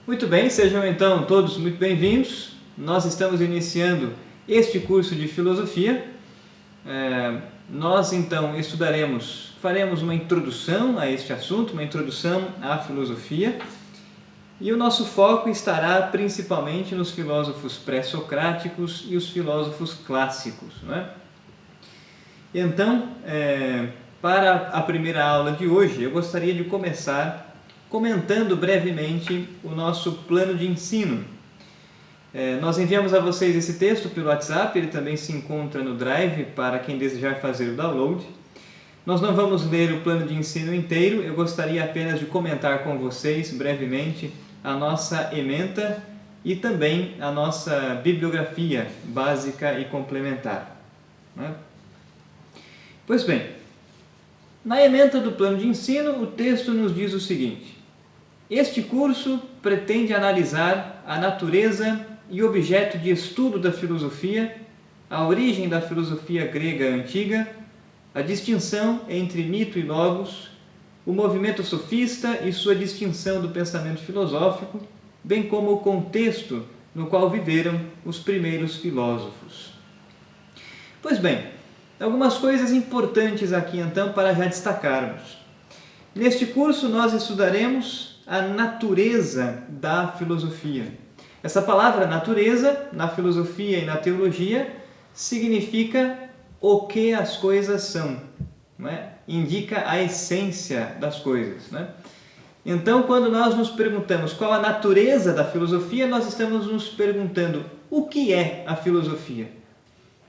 Muito bem, sejam então todos muito bem-vindos. Nós estamos iniciando este curso de filosofia. Nós então faremos uma introdução a este assunto, uma introdução à filosofia, e o nosso foco estará principalmente nos filósofos pré-socráticos e os filósofos clássicos, não é? Então, para a primeira aula de hoje, eu gostaria de começar comentando brevemente o nosso plano de ensino. Nós enviamos a vocês esse texto pelo WhatsApp, ele também se encontra no Drive para quem desejar fazer o download. Nós não vamos ler o plano de ensino inteiro, eu gostaria apenas de comentar com vocês brevemente a nossa ementa e também a nossa bibliografia básica e complementar, né? Pois bem, na ementa do plano de ensino, o texto nos diz o seguinte: este curso pretende analisar a natureza e objeto de estudo da filosofia, a origem da filosofia grega antiga, a distinção entre mito e logos, o movimento sofista e sua distinção do pensamento filosófico, bem como o contexto no qual viveram os primeiros filósofos. Pois bem, algumas coisas importantes aqui então para já destacarmos. Neste curso nós estudaremos a natureza da filosofia. Essa palavra natureza, na filosofia e na teologia, significa o que as coisas são, não é? Indica a essência das coisas, né? Então, quando nós nos perguntamos qual a natureza da filosofia, nós estamos nos perguntando o que é a filosofia,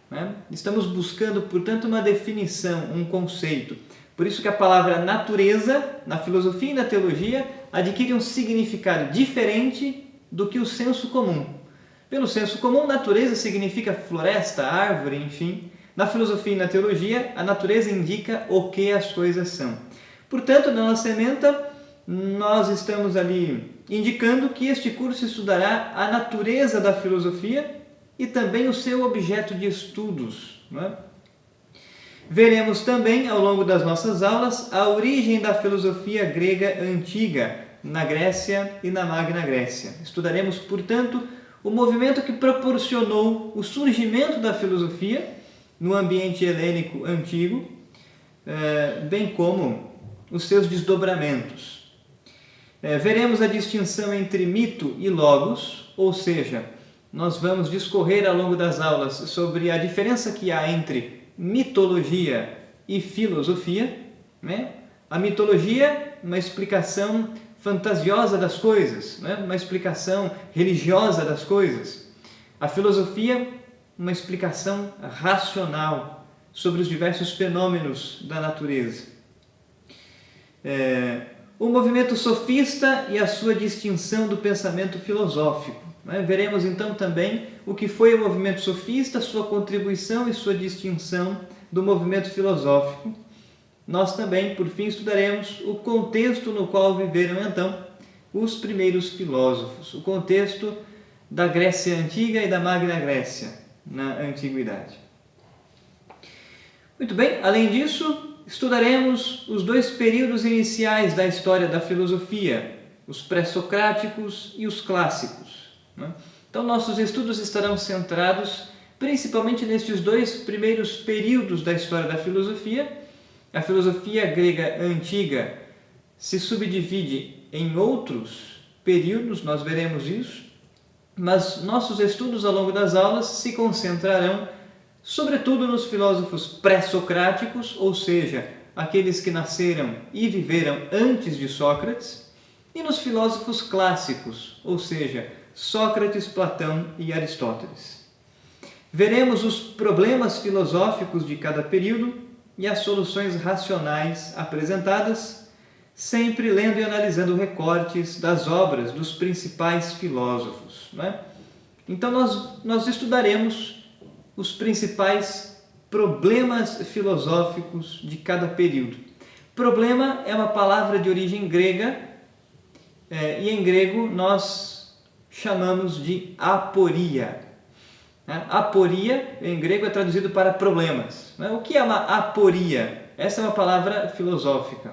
né? Estamos buscando, portanto, uma definição, um conceito. Por isso que a palavra natureza, na filosofia e na teologia, adquire um significado diferente do que o senso comum. Pelo senso comum, natureza significa floresta, árvore, enfim. Na filosofia e na teologia, a natureza indica o que as coisas são. Portanto, na nossa ementa, nós estamos ali indicando que este curso estudará a natureza da filosofia e também o seu objeto de estudos, não é? Veremos também, ao longo das nossas aulas, a origem da filosofia grega antiga, na Grécia e na Magna Grécia. Estudaremos, portanto, o movimento que proporcionou o surgimento da filosofia no ambiente helênico antigo, bem como os seus desdobramentos. Veremos a distinção entre mito e logos, ou seja, nós vamos discorrer ao longo das aulas sobre a diferença que há entre mitologia e filosofia, né? A mitologia, uma explicação fantasiosa das coisas, né? Uma explicação religiosa das coisas. A filosofia, uma explicação racional sobre os diversos fenômenos da natureza. O movimento sofista e a sua distinção do pensamento filosófico. Veremos então também o que foi o movimento sofista, sua contribuição e sua distinção do movimento filosófico. Nós também, por fim, estudaremos o contexto no qual viveram então os primeiros filósofos, o contexto da Grécia Antiga e da Magna Grécia na Antiguidade. Muito bem, além disso, estudaremos os dois períodos iniciais da história da filosofia, os pré-socráticos e os clássicos. Então, nossos estudos estarão centrados principalmente nestes dois primeiros períodos da história da filosofia. A filosofia grega antiga se subdivide em outros períodos, nós veremos isso, mas nossos estudos ao longo das aulas se concentrarão sobretudo nos filósofos pré-socráticos, ou seja, aqueles que nasceram e viveram antes de Sócrates, e nos filósofos clássicos, ou seja, Sócrates, Platão e Aristóteles. Veremos os problemas filosóficos de cada período e as soluções racionais apresentadas, sempre lendo e analisando recortes das obras dos principais filósofos, não é? Então nós estudaremos os principais problemas filosóficos de cada período. Problema é uma palavra de origem grega, e em grego nós chamamos de aporia. Aporia, em grego, é traduzido para problemas. O que é uma aporia? Essa é uma palavra filosófica.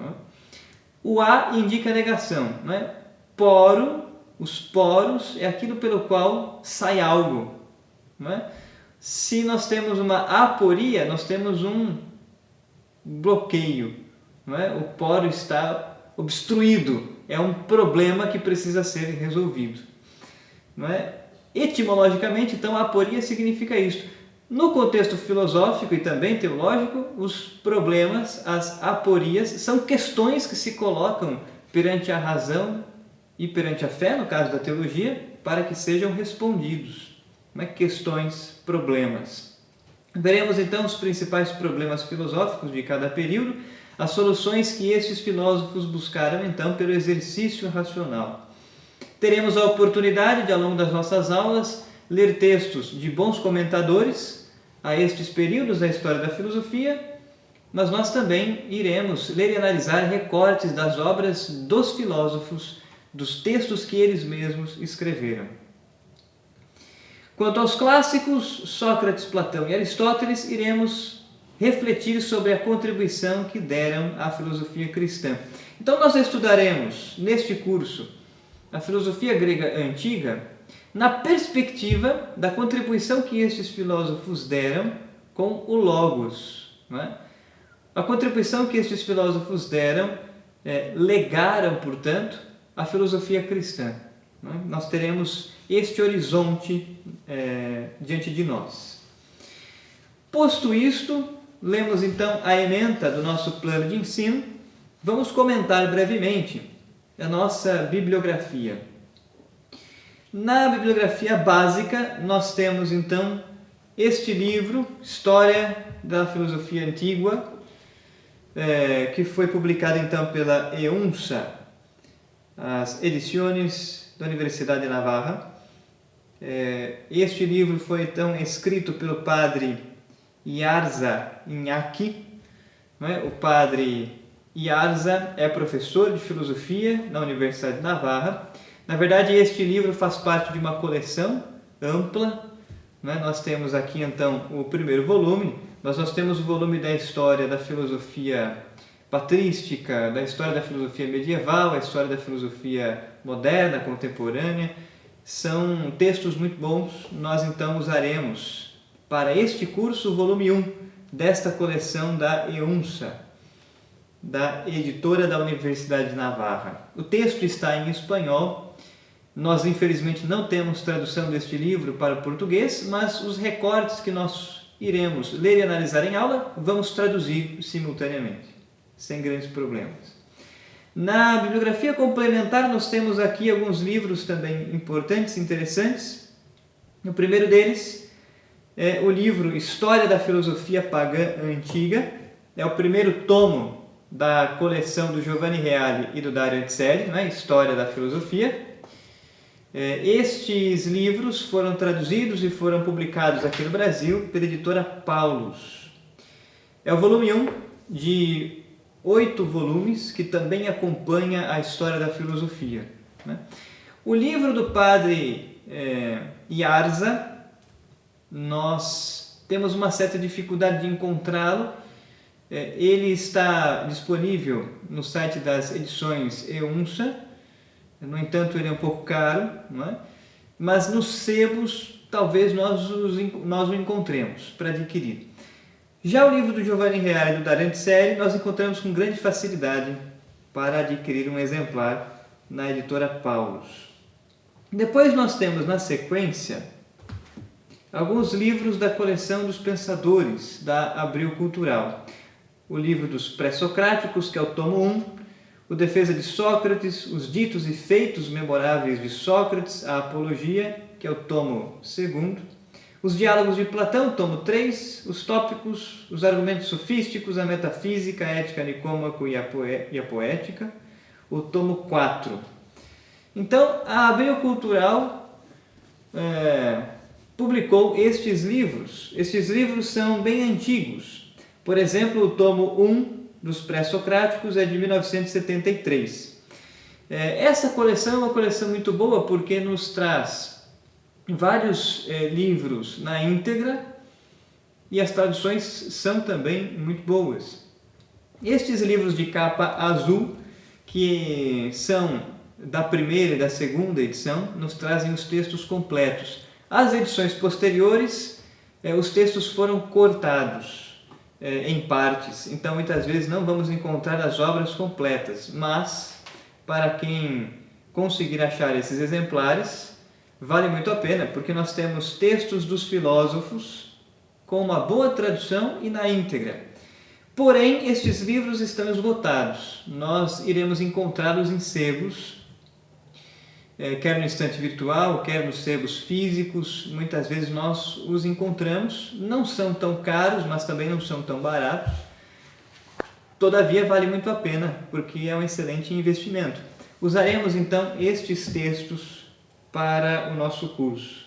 O a indica negação. Poro Os poros é aquilo pelo qual sai algo, não é? Se nós temos uma aporia, nós temos um bloqueio, não é? O poro está obstruído, é um problema que precisa ser resolvido, não é? Etimologicamente, então, a aporia significa isso. No contexto filosófico e também teológico, os problemas, as aporias, são questões que se colocam perante a razão e perante a fé, no caso da teologia, para que sejam respondidos. Questões, problemas. Veremos então os principais problemas filosóficos de cada período, as soluções que estes filósofos buscaram então pelo exercício racional. Teremos a oportunidade de, ao longo das nossas aulas, ler textos de bons comentadores a estes períodos da história da filosofia, mas nós também iremos ler e analisar recortes das obras dos filósofos, dos textos que eles mesmos escreveram. Quanto aos clássicos, Sócrates, Platão e Aristóteles, iremos refletir sobre a contribuição que deram à filosofia cristã. Então nós estudaremos, neste curso, a filosofia grega antiga na perspectiva da contribuição que estes filósofos deram com o Logos. Não é? A contribuição que estes filósofos deram, legaram, portanto, a filosofia cristã. Não é? Nós teremos este horizonte diante de nós. Posto isto, lemos então a ementa do nosso plano de ensino. Vamos comentar brevemente a nossa bibliografia. Na bibliografia básica, nós temos então este livro, História da Filosofia Antiga, que foi publicado então pela EUNSA, as edições da Universidade de Navarra. Este livro foi então escrito pelo padre Iarza Iñaki. O padre Iarza é professor de filosofia na Universidade de Navarra. Na verdade, este livro faz parte de uma coleção ampla. Nós temos aqui então o primeiro volume, mas nós temos o volume da história da filosofia patrística, da história da filosofia medieval, a história da filosofia moderna, contemporânea. São textos muito bons. Nós então usaremos para este curso o volume 1 desta coleção da EUNSA, da editora da Universidade de Navarra. O texto está em espanhol. Nós, infelizmente, não temos tradução deste livro para o português, mas os recortes que nós iremos ler e analisar em aula, vamos traduzir simultaneamente, sem grandes problemas. Na bibliografia complementar, nós temos aqui alguns livros também importantes, interessantes. O primeiro deles é o livro História da Filosofia Pagã Antiga. É o primeiro tomo da coleção do Giovanni Reale e do Dario Anselli, História da Filosofia. Estes livros foram traduzidos e foram publicados aqui no Brasil pela editora Paulus. É o volume 1 de 8 volumes que também acompanha a história da filosofia. O livro do padre Iarza, nós temos uma certa dificuldade de encontrá-lo. Ele está disponível no site das edições EUNSA. No entanto, ele é um pouco caro, mas nos sebos talvez nós o encontremos para adquirir. Já o livro do Giovanni Reale e do Dario Anselli nós encontramos com grande facilidade para adquirir um exemplar na editora Paulus. Depois nós temos na sequência alguns livros da coleção dos pensadores da Abril Cultural. O livro dos pré-socráticos, que é o tomo 1, o Defesa de Sócrates, os ditos e feitos memoráveis de Sócrates, a Apologia, que é o tomo 2, os Diálogos de Platão, tomo 3, os Tópicos, os Argumentos Sofísticos, a Metafísica, a Ética Nicômaco e a Poética, o tomo 4. Então, a Abril Cultural publicou estes livros. Estes livros são bem antigos. Por exemplo, o tomo 1 dos pré-socráticos é de 1973. Essa coleção é uma coleção muito boa porque nos traz vários livros na íntegra e as traduções são também muito boas. Estes livros de capa azul, que são da primeira e da segunda edição nos trazem os textos completos. As edições posteriores, os textos foram cortados em partes, então muitas vezes não vamos encontrar as obras completas, mas para quem conseguir achar esses exemplares, vale muito a pena, porque nós temos textos dos filósofos com uma boa tradução e na íntegra. Porém, estes livros estão esgotados. Nós iremos encontrá-los em sebos, quer no estante virtual, quer nos sebos físicos. Muitas vezes nós os encontramos. Não são tão caros, mas também não são tão baratos. Todavia, vale muito a pena, porque é um excelente investimento. Usaremos, então, estes textos para o nosso curso.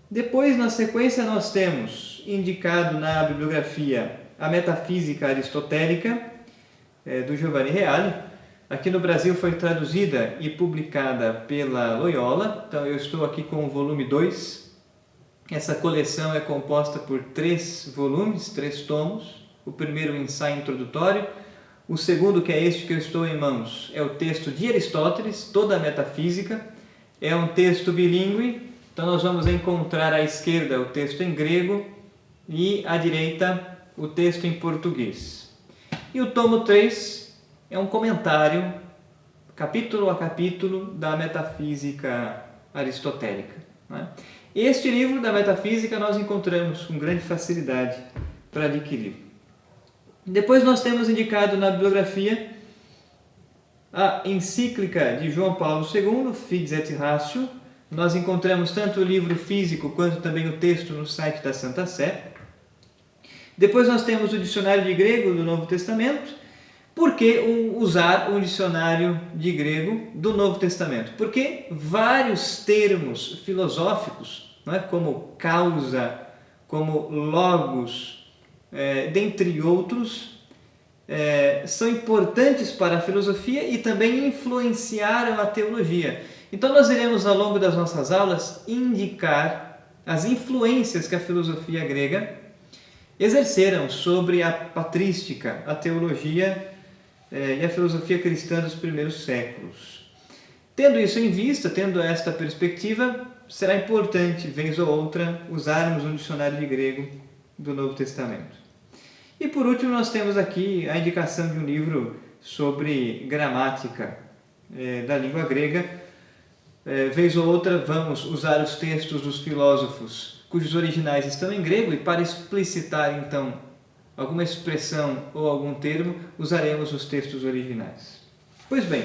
Depois, na sequência, nós temos indicado na bibliografia a Metafísica Aristotélica, do Giovanni Reale. Aqui no Brasil foi traduzida e publicada pela Loyola, então eu estou aqui com o volume 2. Essa coleção é composta por 3 volumes, 3 tomos. O primeiro, o ensaio introdutório. O segundo, que é este que eu estou em mãos, é o texto de Aristóteles, toda a metafísica. É um texto bilíngue, então nós vamos encontrar à esquerda o texto em grego e à direita o texto em português. E o tomo 3 é um comentário, capítulo a capítulo, da metafísica aristotélica. Este livro da metafísica nós encontramos com grande facilidade para adquirir. Depois nós temos indicado na bibliografia a encíclica de João Paulo II, Fides et Ratio. Nós encontramos tanto o livro físico quanto também o texto no site da Santa Sé. Depois nós temos o dicionário de grego do Novo Testamento. Por que usar um dicionário de grego do Novo Testamento? Porque vários termos filosóficos, como causa, como logos, dentre outros, são importantes para a filosofia e também influenciaram a teologia. Então nós iremos, ao longo das nossas aulas, indicar as influências que a filosofia grega exerceram sobre a patrística, a teologia e a filosofia cristã dos primeiros séculos. Tendo isso em vista, tendo esta perspectiva, será importante, vez ou outra, usarmos um dicionário de grego do Novo Testamento. E por último, nós temos aqui a indicação de um livro sobre gramática da língua grega. Vez ou outra, vamos usar os textos dos filósofos cujos originais estão em grego, e para explicitar, então, alguma expressão ou algum termo, usaremos os textos originais. Pois bem,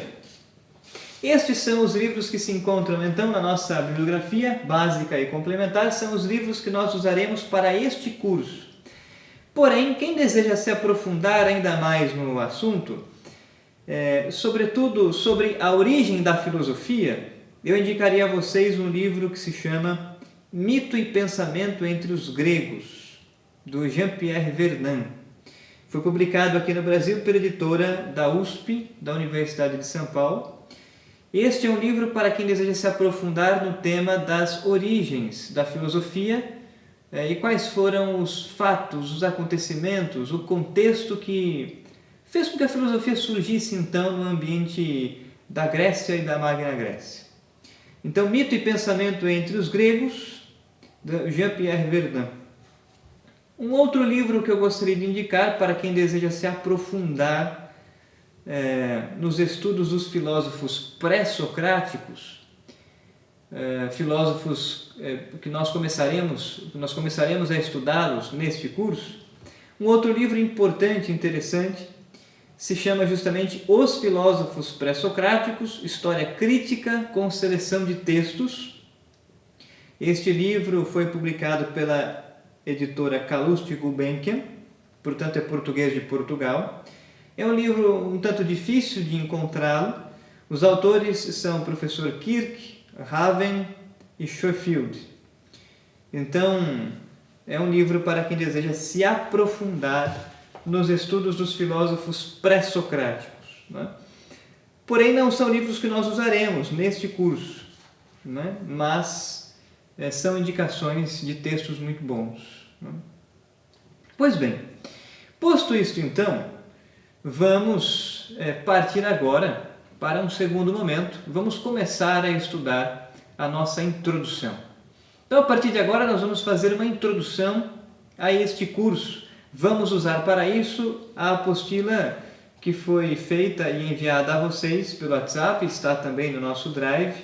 estes são os livros que se encontram, então, na nossa bibliografia básica e complementar, são os livros que nós usaremos para este curso. Porém, quem deseja se aprofundar ainda mais no assunto, sobretudo sobre a origem da filosofia, eu indicaria a vocês um livro que se chama Mito e Pensamento entre os Gregos, do Jean-Pierre Vernant. Foi publicado aqui no Brasil pela editora da USP, da Universidade de São Paulo. Este é um livro para quem deseja se aprofundar no tema das origens da filosofia e quais foram os fatos, os acontecimentos, o contexto que fez com que a filosofia surgisse então no ambiente da Grécia e da Magna Grécia. Então, Mito e Pensamento entre os Gregos, de Jean-Pierre Vernant. Um outro livro que eu gostaria de indicar para quem deseja se aprofundar nos estudos dos filósofos pré-socráticos, filósofos que nós começaremos a estudá-los neste curso. Um outro livro importante e interessante se chama justamente Os Filósofos Pré-Socráticos, História Crítica com Seleção de Textos. Este livro foi publicado pela editora Calouste Gulbenkian, portanto é português de Portugal. É um livro um tanto difícil de encontrá-lo. Os autores são o professor Kirk, Raven e Schofield. Então, é um livro para quem deseja se aprofundar nos estudos dos filósofos pré-socráticos. Porém, não são livros que nós usaremos neste curso, mas são indicações de textos muito bons. Pois bem, posto isto então, vamos partir agora para um segundo momento, vamos começar a estudar a nossa introdução. Então, a partir de agora, nós vamos fazer uma introdução a este curso. Vamos usar para isso a apostila que foi feita e enviada a vocês pelo WhatsApp, está também no nosso Drive.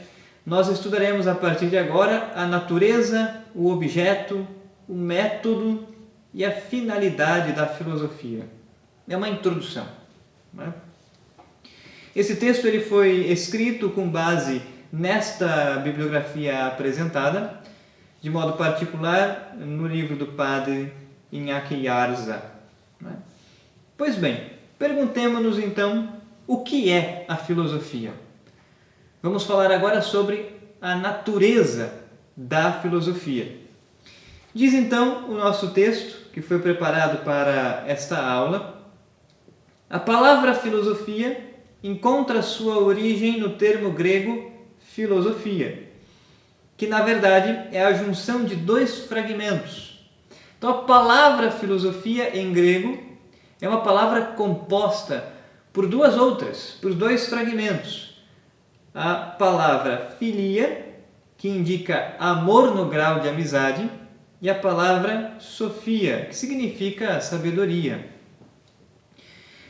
Nós estudaremos a partir de agora a natureza, o objeto, o método e a finalidade da filosofia. É uma introdução, né? Esse texto ele foi escrito com base nesta bibliografia apresentada, de modo particular no livro do padre Iñaki Yarza, né? Pois bem, perguntemos-nos então o que é a filosofia. Vamos falar agora sobre a natureza da filosofia. Diz então o nosso texto, que foi preparado para esta aula: a palavra filosofia encontra sua origem no termo grego filosofia, que na verdade é a junção de dois fragmentos. Então a palavra filosofia em grego é uma palavra composta por duas outras, por dois fragmentos. A palavra filia, que indica amor no grau de amizade, e a palavra sofia, que significa sabedoria.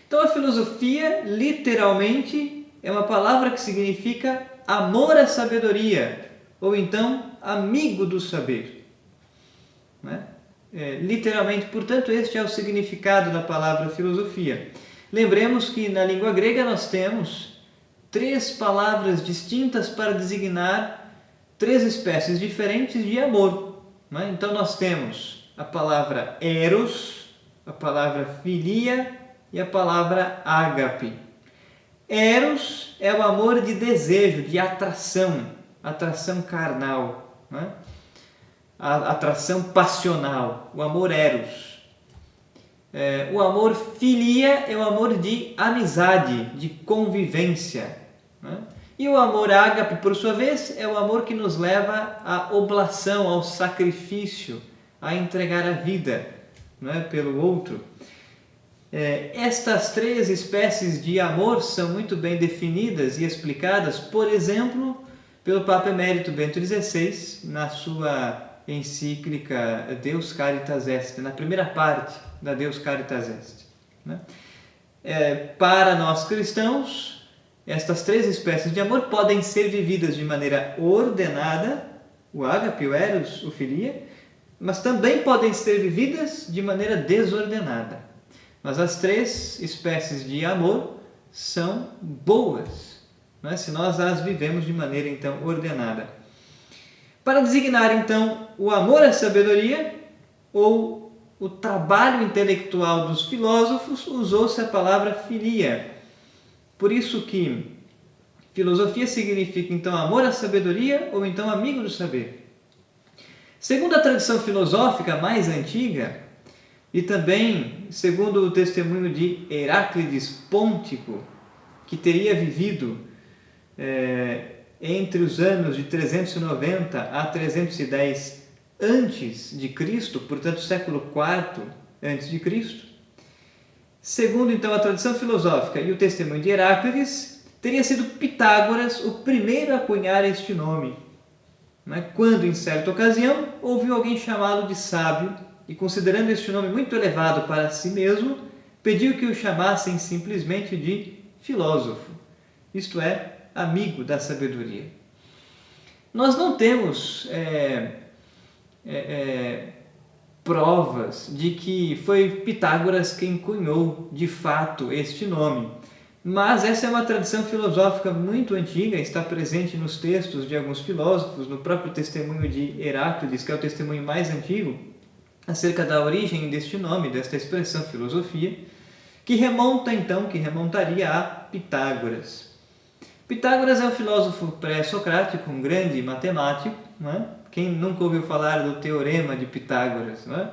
Então a filosofia, literalmente, é uma palavra que significa amor à sabedoria, ou então amigo do saber, né? Literalmente, portanto, este é o significado da palavra filosofia. Lembremos que na língua grega nós temos três palavras distintas para designar três espécies diferentes de amor, né? Então nós temos a palavra eros, a palavra filia e a palavra ágape. Eros é o amor de desejo, de atração, atração carnal, né? A atração passional, o amor eros. O amor filia é o amor de amizade, de convivência, né? E o amor ágape, por sua vez, é o amor que nos leva à oblação, ao sacrifício, a entregar a vida, né, pelo outro. Estas três espécies de amor são muito bem definidas e explicadas, por exemplo, pelo Papa Emérito Bento XVI, na sua encíclica Deus Caritas Est, na primeira parte da Deus Caritas Est, né? Para nós cristãos, estas três espécies de amor podem ser vividas de maneira ordenada, o ágape, o eros, o filia, mas também podem ser vividas de maneira desordenada. Mas as três espécies de amor são boas, né, se nós as vivemos de maneira então ordenada. Para designar então o amor à sabedoria ou o trabalho intelectual dos filósofos, usou-se a palavra filia. Por isso que filosofia significa então amor à sabedoria ou então amigo do saber. Segundo a tradição filosófica mais antiga, e também segundo o testemunho de Heráclides Pôntico, que teria vivido entre os anos de 390 a 310 antes de Cristo, portanto século IV antes de Cristo. Segundo então a tradição filosófica e o testemunho de Heráclides, teria sido Pitágoras o primeiro a cunhar este nome, né? Quando em certa ocasião ouviu alguém chamá-lo de sábio e, considerando este nome muito elevado para si mesmo, pediu que o chamassem simplesmente de filósofo, isto é, amigo da sabedoria. Nós não temos provas de que foi Pitágoras quem cunhou de fato este nome, mas essa é uma tradição filosófica muito antiga, está presente nos textos de alguns filósofos, no próprio testemunho de Heráclides, que é o testemunho mais antigo, acerca da origem deste nome, desta expressão filosofia, que remontaria a Pitágoras. Pitágoras é um filósofo pré-socrático, um grande matemático, né? Quem nunca ouviu falar do Teorema de Pitágoras, né?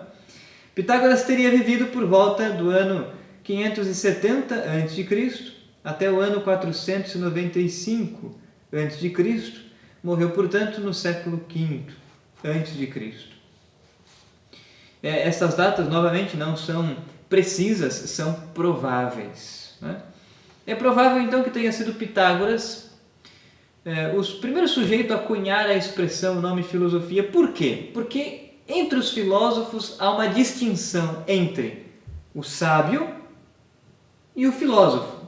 Pitágoras teria vivido por volta do ano 570 a.C. até o ano 495 a.C. Morreu, portanto, no século V a.C. Essas datas, novamente, não são precisas, são prováveis, né? É provável então que tenha sido Pitágoras o primeiro sujeito a cunhar a expressão, o nome filosofia. Por quê? Porque entre os filósofos há uma distinção entre o sábio e o filósofo.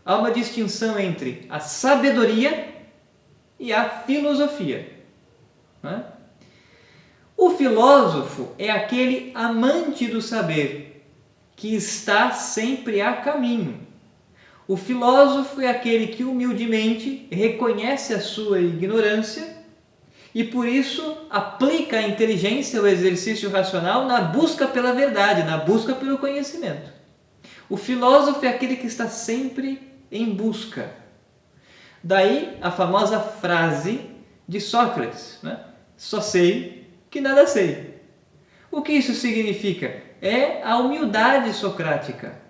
Há uma distinção entre a sabedoria e a filosofia. Né? O filósofo é aquele amante do saber, que está sempre a caminho. O filósofo é aquele que humildemente reconhece a sua ignorância e por isso aplica a inteligência, o exercício racional, na busca pela verdade, na busca pelo conhecimento. O filósofo é aquele que está sempre em busca. Daí a famosa frase de Sócrates, né? Só sei que nada sei. O que isso significa? É a humildade socrática.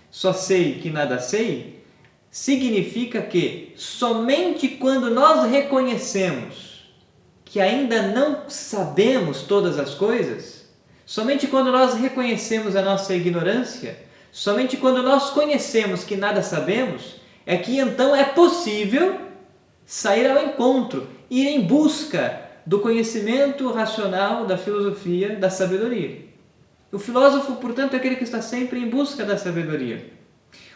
Só sei que nada sei significa que somente quando nós reconhecemos que ainda não sabemos todas as coisas, somente quando nós reconhecemos a nossa ignorância, somente quando nós conhecemos que nada sabemos, é que então é possível sair ao encontro, ir em busca do conhecimento racional, da filosofia, da sabedoria. O filósofo, portanto, é aquele que está sempre em busca da sabedoria.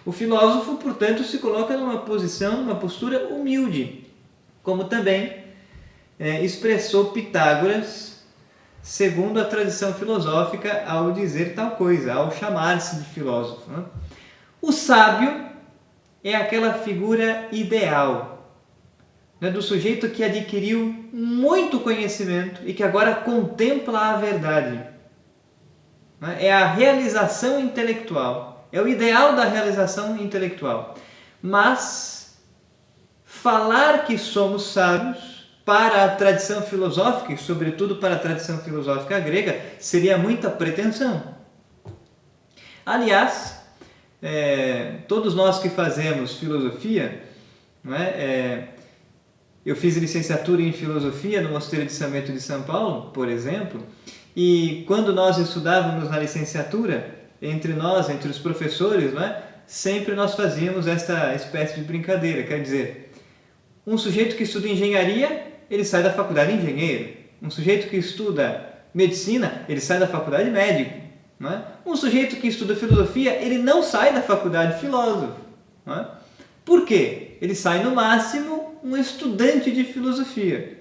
O filósofo, portanto, se coloca numa posição, numa postura humilde, como também expressou Pitágoras, segundo a tradição filosófica, ao dizer tal coisa, ao chamar-se de filósofo. Né? O sábio é aquela figura ideal, né, do sujeito que adquiriu muito conhecimento e que agora contempla a verdade. É a realização intelectual, é o ideal da realização intelectual. Mas falar que somos sábios para a tradição filosófica, e sobretudo para a tradição filosófica grega, seria muita pretensão. Aliás, todos nós que fazemos filosofia, não é? Eu fiz licenciatura em filosofia no Mosteiro de São Bento de São Paulo, por exemplo, e quando nós estudávamos na licenciatura, entre nós, entre os professores, não é? Sempre nós fazíamos esta espécie de brincadeira, quer dizer, um sujeito que estuda engenharia, ele sai da faculdade engenheiro. Um sujeito que estuda medicina, ele sai da faculdade médico. Não é? Um sujeito que estuda filosofia, ele não sai da faculdade filósofo. Não é? Por quê? Ele sai, no máximo, um estudante de filosofia.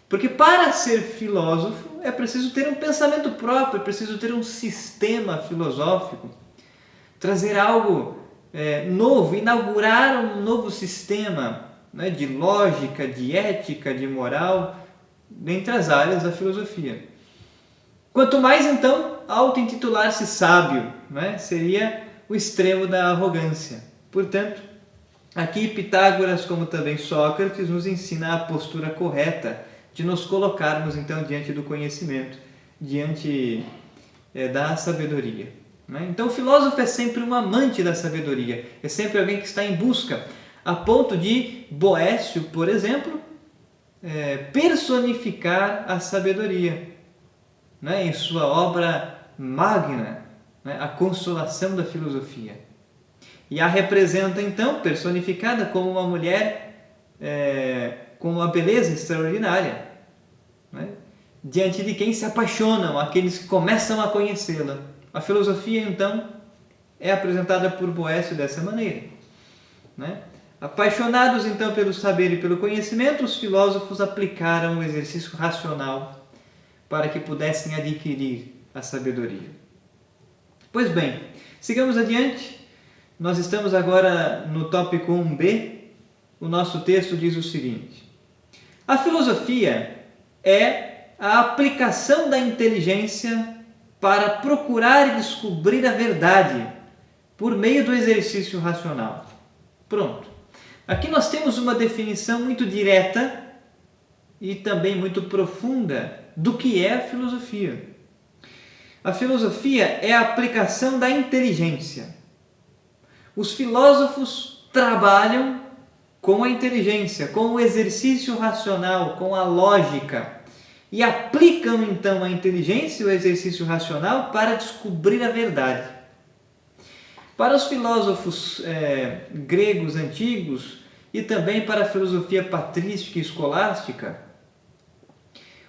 Porque para ser filósofo é preciso ter um pensamento próprio, é preciso ter um sistema filosófico, trazer algo novo, inaugurar um novo sistema, né, de lógica, de ética, de moral, dentre as áreas da filosofia. Quanto mais, então, auto-intitular-se sábio, né, seria o extremo da arrogância. Portanto, aqui Pitágoras, como também Sócrates, nos ensina a postura correta de nos colocarmos, então, diante do conhecimento, diante da sabedoria. Né? Então, o filósofo é sempre um amante da sabedoria, é sempre alguém que está em busca, a ponto de Boécio, por exemplo, personificar a sabedoria, né? Em sua obra magna, né? A Consolação da Filosofia. E a representa, então, personificada como uma mulher com uma beleza extraordinária, né? Diante de quem se apaixonam, aqueles que começam a conhecê-la. A filosofia, então, é apresentada por Boécio dessa maneira, né? Apaixonados, então, pelo saber e pelo conhecimento, os filósofos aplicaram o exercício racional para que pudessem adquirir a sabedoria. Pois bem, sigamos adiante. Nós estamos agora no tópico 1b. O nosso texto diz o seguinte: a filosofia é a aplicação da inteligência para procurar e descobrir a verdade por meio do exercício racional. Pronto. Aqui nós temos uma definição muito direta e também muito profunda do que é a filosofia. A filosofia é a aplicação da inteligência. Os filósofos trabalham com a inteligência, com o exercício racional, com a lógica, e aplicam então a inteligência e o exercício racional para descobrir a verdade. Para os filósofos gregos antigos e também para a filosofia patrística e escolástica,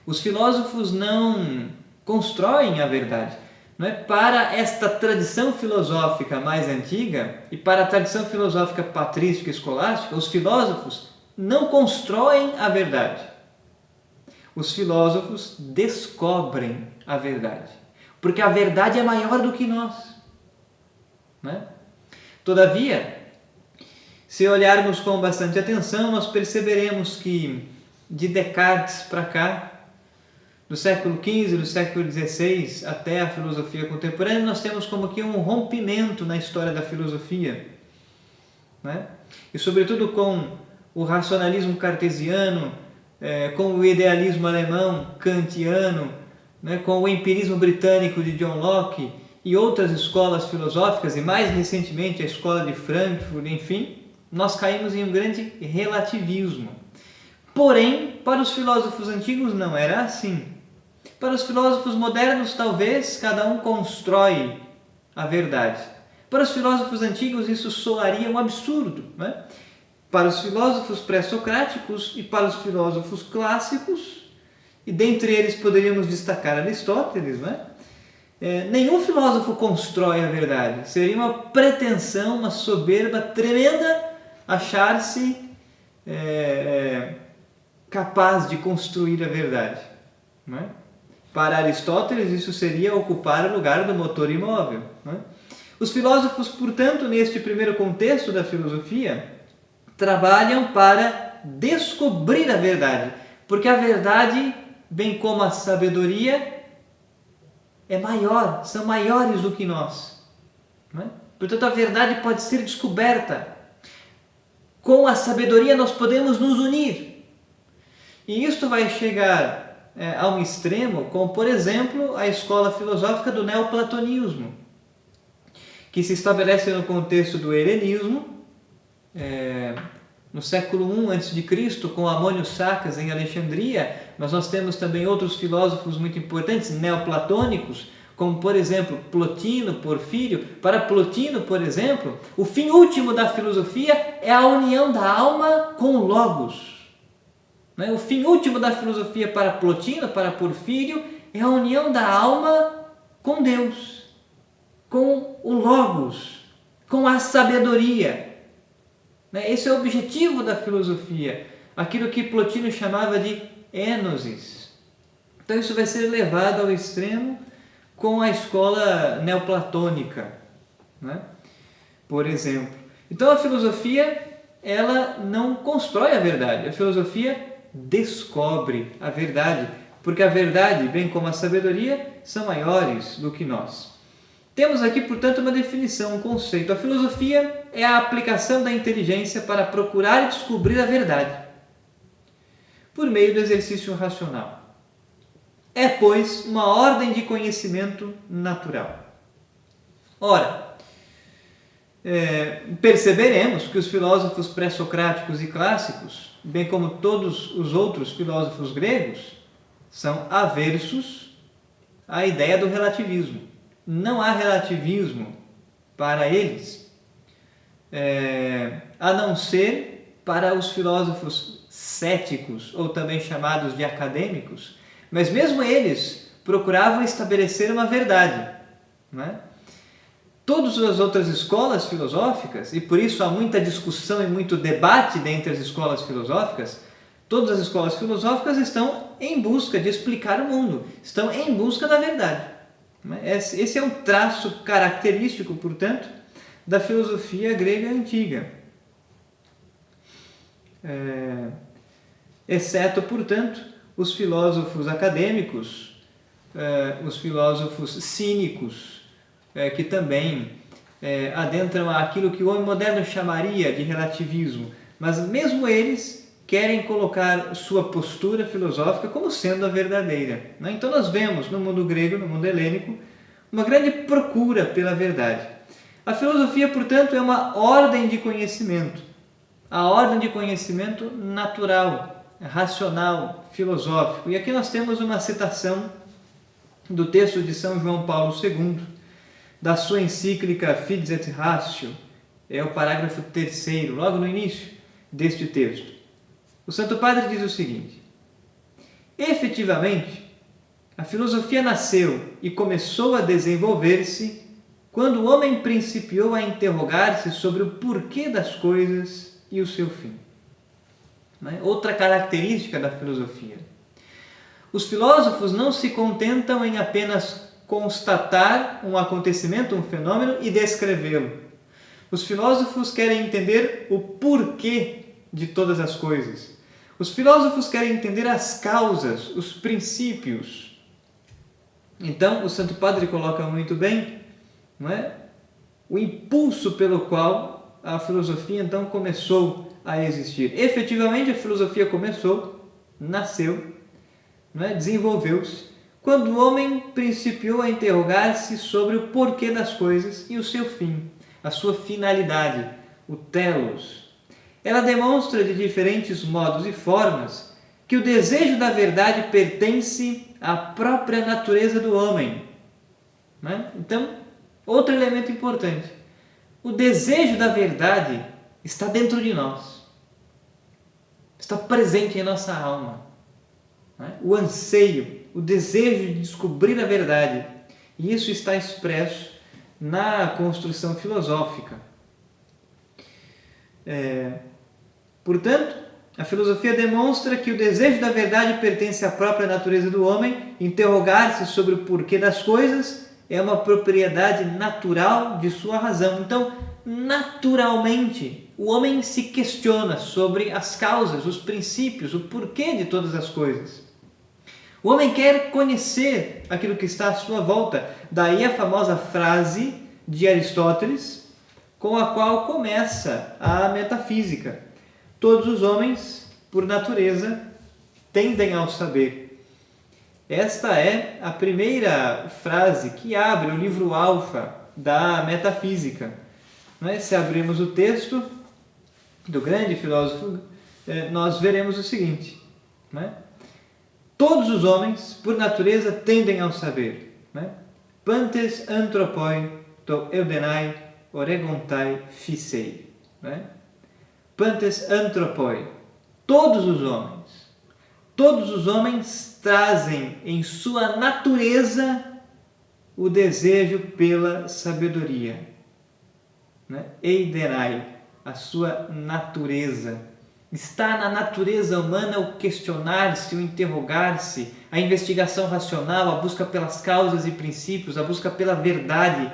os filósofos não constroem a verdade. Não é? Para esta tradição filosófica mais antiga e para a tradição filosófica patrística e escolástica, os filósofos não constroem a verdade. Os filósofos descobrem a verdade, porque a verdade é maior do que nós. Não é? Todavia, se olharmos com bastante atenção, nós perceberemos que de Descartes para cá, do século XV, do século XVI até a filosofia contemporânea, nós temos como que um rompimento na história da filosofia, né? E sobretudo com o racionalismo cartesiano, com o idealismo alemão kantiano, né? Com o empirismo britânico de John Locke e outras escolas filosóficas, e mais recentemente a escola de Frankfurt, enfim, nós caímos em um grande relativismo. Porém, para os filósofos antigos não era assim. Para os filósofos modernos, talvez, cada um constrói a verdade. Para os filósofos antigos, isso soaria um absurdo, né? Para os filósofos pré-socráticos e para os filósofos clássicos, e dentre eles poderíamos destacar Aristóteles, né? Nenhum filósofo constrói a verdade. Seria uma pretensão, uma soberba tremenda achar-se capaz de construir a verdade, não é? Para Aristóteles, isso seria ocupar o lugar do motor imóvel, não é? Os filósofos, portanto, neste primeiro contexto da filosofia, trabalham para descobrir a verdade, porque a verdade, bem como a sabedoria, é maior, são maiores do que nós, não é? Portanto, a verdade pode ser descoberta. Com a sabedoria nós podemos nos unir. E isto vai chegar a um extremo, como por exemplo a escola filosófica do neoplatonismo, que se estabelece no contexto do helenismo, no século I a.C., com Amônio Sacas em Alexandria, mas nós temos também outros filósofos muito importantes, neoplatônicos, como por exemplo Plotino, Porfírio. Para Plotino, por exemplo, o fim último da filosofia é a união da alma com o Logos. O fim último da filosofia para Plotino, para Porfírio, é a união da alma com Deus, com o Logos, com a sabedoria. Esse é o objetivo da filosofia, aquilo que Plotino chamava de ênosis. Então isso vai ser levado ao extremo com a escola neoplatônica, né? Por exemplo. Então a filosofia, ela não constrói a verdade, a filosofia descobre a verdade, porque a verdade, bem como a sabedoria, são maiores do que nós. Temos aqui, portanto, uma definição, um conceito. A filosofia é a aplicação da inteligência para procurar e descobrir a verdade, por meio do exercício racional. É, pois, uma ordem de conhecimento natural. Ora, perceberemos que os filósofos pré-socráticos e clássicos, bem como todos os outros filósofos gregos, são aversos à ideia do relativismo. Não há relativismo para eles, a não ser para os filósofos céticos, ou também chamados de acadêmicos, mas mesmo eles procuravam estabelecer uma verdade, não é? Todas as outras escolas filosóficas, e por isso há muita discussão e muito debate dentre as escolas filosóficas, todas as escolas filosóficas estão em busca de explicar o mundo, estão em busca da verdade. Esse é um traço característico, portanto, da filosofia grega antiga. Exceto, portanto, os filósofos acadêmicos, os filósofos cínicos, que também adentram aquilo que o homem moderno chamaria de relativismo, mas mesmo eles querem colocar sua postura filosófica como sendo a verdadeira. Então nós vemos no mundo grego, no mundo helênico, uma grande procura pela verdade. A filosofia, portanto, é uma ordem de conhecimento, a ordem de conhecimento natural, racional, filosófico. E aqui nós temos uma citação do texto de São João Paulo II, da sua encíclica Fides et Ratio, é o parágrafo 3º, logo no início deste texto. O Santo Padre diz o seguinte: efetivamente, a filosofia nasceu e começou a desenvolver-se quando o homem principiou a interrogar-se sobre o porquê das coisas e o seu fim. Outra característica da filosofia. Os filósofos não se contentam em apenas constatar um acontecimento, um fenômeno e descrevê-lo. Os filósofos querem entender o porquê de todas as coisas. Os filósofos querem entender as causas, os princípios. Então, o Santo Padre coloca muito bem, não é? O impulso pelo qual a filosofia então começou a existir. Efetivamente, a filosofia começou, nasceu, não é? Desenvolveu-se, quando o homem principiou a interrogar-se sobre o porquê das coisas e o seu fim, a sua finalidade, o telos. Ela demonstra de diferentes modos e formas que o desejo da verdade pertence à própria natureza do homem. Então, outro elemento importante: o desejo da verdade está dentro de nós, está presente em nossa alma. O anseio, o desejo de descobrir a verdade, e isso está expresso na construção filosófica. Portanto, a filosofia demonstra que o desejo da verdade pertence à própria natureza do homem. Interrogar-se sobre o porquê das coisas é uma propriedade natural de sua razão. Então, naturalmente, o homem se questiona sobre as causas, os princípios, o porquê de todas as coisas. O homem quer conhecer aquilo que está à sua volta. Daí a famosa frase de Aristóteles, com a qual começa a metafísica: todos os homens, por natureza, tendem ao saber. Esta é a primeira frase que abre o livro alfa da metafísica. Se abrirmos o texto do grande filósofo, nós veremos o seguinte: todos os homens, por natureza, tendem ao saber. Pantes anthropoi to eudenai oregontai physei. Pantes anthropoi. Todos os homens trazem em sua natureza o desejo pela sabedoria. Eidenai, a sua natureza. Está na natureza humana o questionar-se, o interrogar-se, a investigação racional, a busca pelas causas e princípios, a busca pela verdade.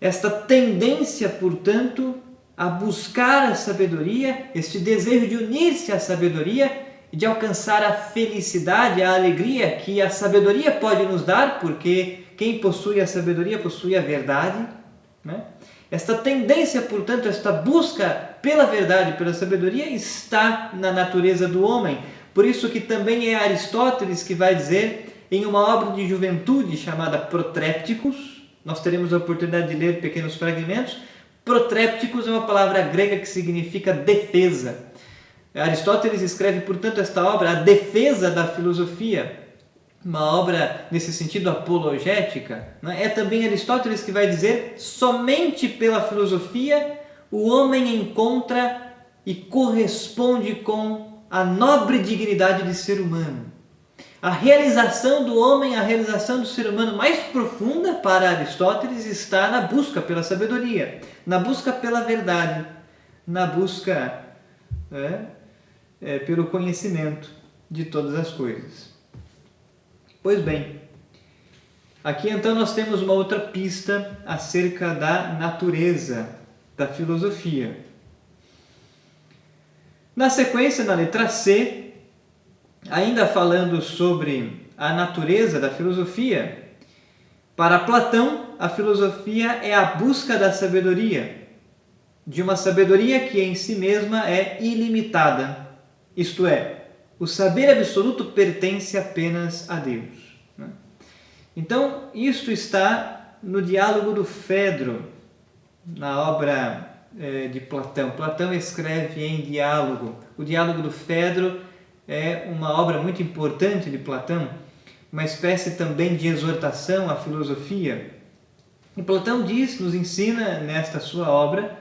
Esta tendência, portanto, a buscar a sabedoria, este desejo de unir-se à sabedoria e de alcançar a felicidade, a alegria que a sabedoria pode nos dar, porque quem possui a sabedoria possui a verdade. Esta tendência, portanto, esta busca pela verdade, pela sabedoria, está na natureza do homem. Por isso que também é Aristóteles que vai dizer, em uma obra de juventude chamada Protrépticos, nós teremos a oportunidade de ler pequenos fragmentos. Protrépticos é uma palavra grega que significa defesa. Aristóteles escreve, portanto, esta obra, a defesa da filosofia, uma obra nesse sentido apologética. É também Aristóteles que vai dizer: somente pela filosofia o homem encontra e corresponde com a nobre dignidade de ser humano. A realização do homem, a realização do ser humano mais profunda para Aristóteles está na busca pela sabedoria, na busca pela verdade, na busca pelo conhecimento de todas as coisas. Pois bem, aqui então nós temos uma outra pista acerca da natureza da filosofia. Na sequência, na letra C, ainda falando sobre a natureza da filosofia, para Platão, a filosofia é a busca da sabedoria, de uma sabedoria que em si mesma é ilimitada, isto é, o saber absoluto pertence apenas a Deus. Então, isto está no diálogo do Fedro, na obra de Platão. Platão escreve em diálogo. O diálogo do Fedro é uma obra muito importante de Platão, uma espécie também de exortação à filosofia. E Platão nos ensina nesta sua obra,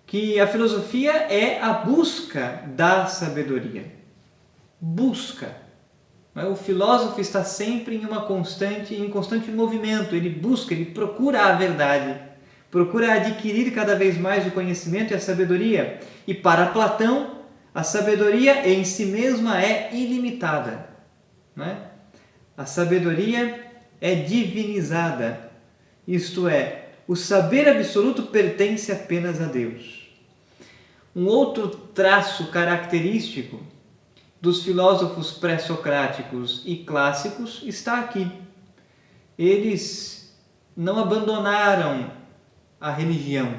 que a filosofia é a busca da sabedoria. Busca. O filósofo está sempre em constante movimento. Ele busca, ele procura a verdade, procura adquirir cada vez mais o conhecimento e a sabedoria. E para Platão, a sabedoria em si mesma é ilimitada. A sabedoria é divinizada. Isto é, o saber absoluto pertence apenas a Deus. Um outro traço característico dos filósofos pré-socráticos e clássicos está aqui. Eles não abandonaram a religião.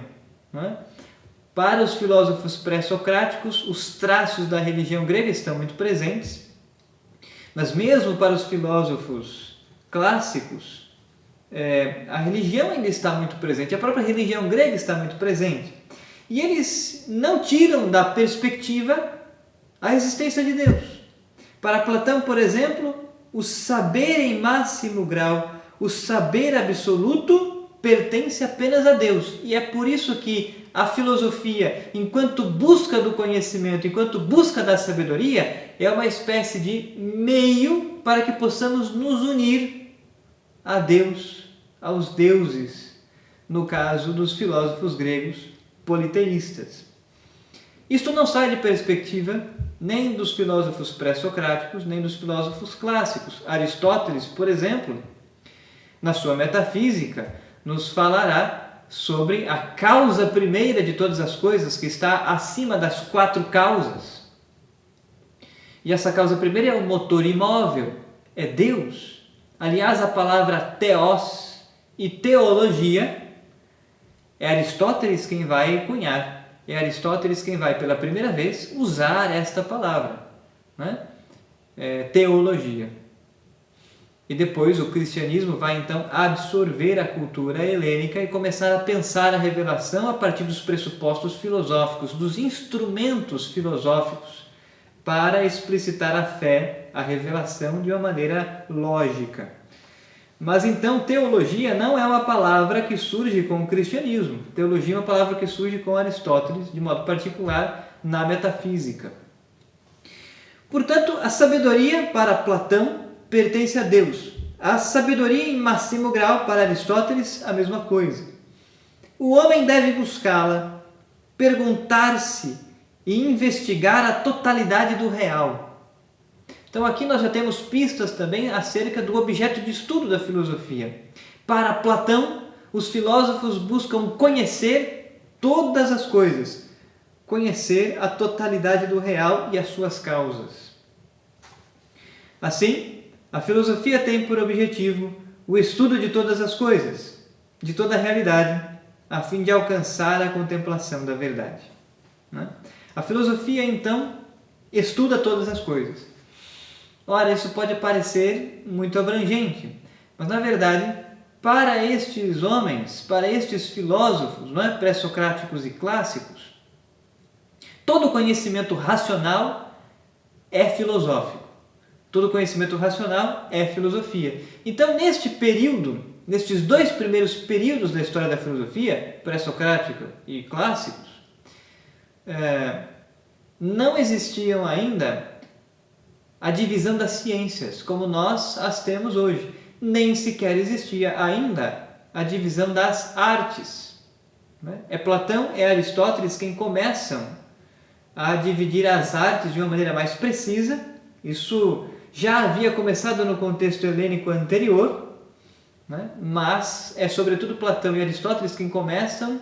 Para os filósofos pré-socráticos, os traços da religião grega estão muito presentes, mas mesmo para os filósofos clássicos, a religião ainda está muito presente, a própria religião grega está muito presente. E eles não tiram da perspectiva a existência de Deus. Para Platão, por exemplo, o saber em máximo grau, o saber absoluto, pertence apenas a Deus. E é por isso que a filosofia, enquanto busca do conhecimento, enquanto busca da sabedoria, é uma espécie de meio para que possamos nos unir a Deus, aos deuses, no caso dos filósofos gregos politeístas. Isto não sai de perspectiva nem dos filósofos pré-socráticos, nem dos filósofos clássicos. Aristóteles, por exemplo, na sua Metafísica, nos falará sobre a causa primeira de todas as coisas, que está acima das 4 causas. E essa causa primeira é o motor imóvel, é Deus. Aliás, a palavra theos e teologia é Aristóteles quem vai cunhar. É Aristóteles quem vai, pela primeira vez, usar esta palavra, teologia. E depois o cristianismo vai, então, absorver a cultura helênica e começar a pensar a revelação a partir dos pressupostos filosóficos, dos instrumentos filosóficos, para explicitar a fé, a revelação, de uma maneira lógica. Mas então teologia não é uma palavra que surge com o cristianismo. Teologia é uma palavra que surge com Aristóteles, de modo particular, na metafísica. Portanto, a sabedoria para Platão pertence a Deus. A sabedoria em máximo grau para Aristóteles, a mesma coisa. O homem deve buscá-la, perguntar-se e investigar a totalidade do real. Então aqui nós já temos pistas também acerca do objeto de estudo da filosofia. Para Platão, os filósofos buscam conhecer todas as coisas, conhecer a totalidade do real e as suas causas. Assim, a filosofia tem por objetivo o estudo de todas as coisas, de toda a realidade, a fim de alcançar a contemplação da verdade. A filosofia, então, estuda todas as coisas. Ora, isso pode parecer muito abrangente, mas na verdade, para estes homens, para estes filósofos, pré-socráticos e clássicos, todo conhecimento racional é filosófico. Todo conhecimento racional é filosofia. Então, neste período, nestes 2 primeiros períodos da história da filosofia, pré-socrática e clássicos, não existiam ainda a divisão das ciências, como nós as temos hoje. Nem sequer existia ainda a divisão das artes. É Platão, é Aristóteles quem começam a dividir as artes de uma maneira mais precisa. Isso já havia começado no contexto helênico anterior, mas é sobretudo Platão e Aristóteles quem começam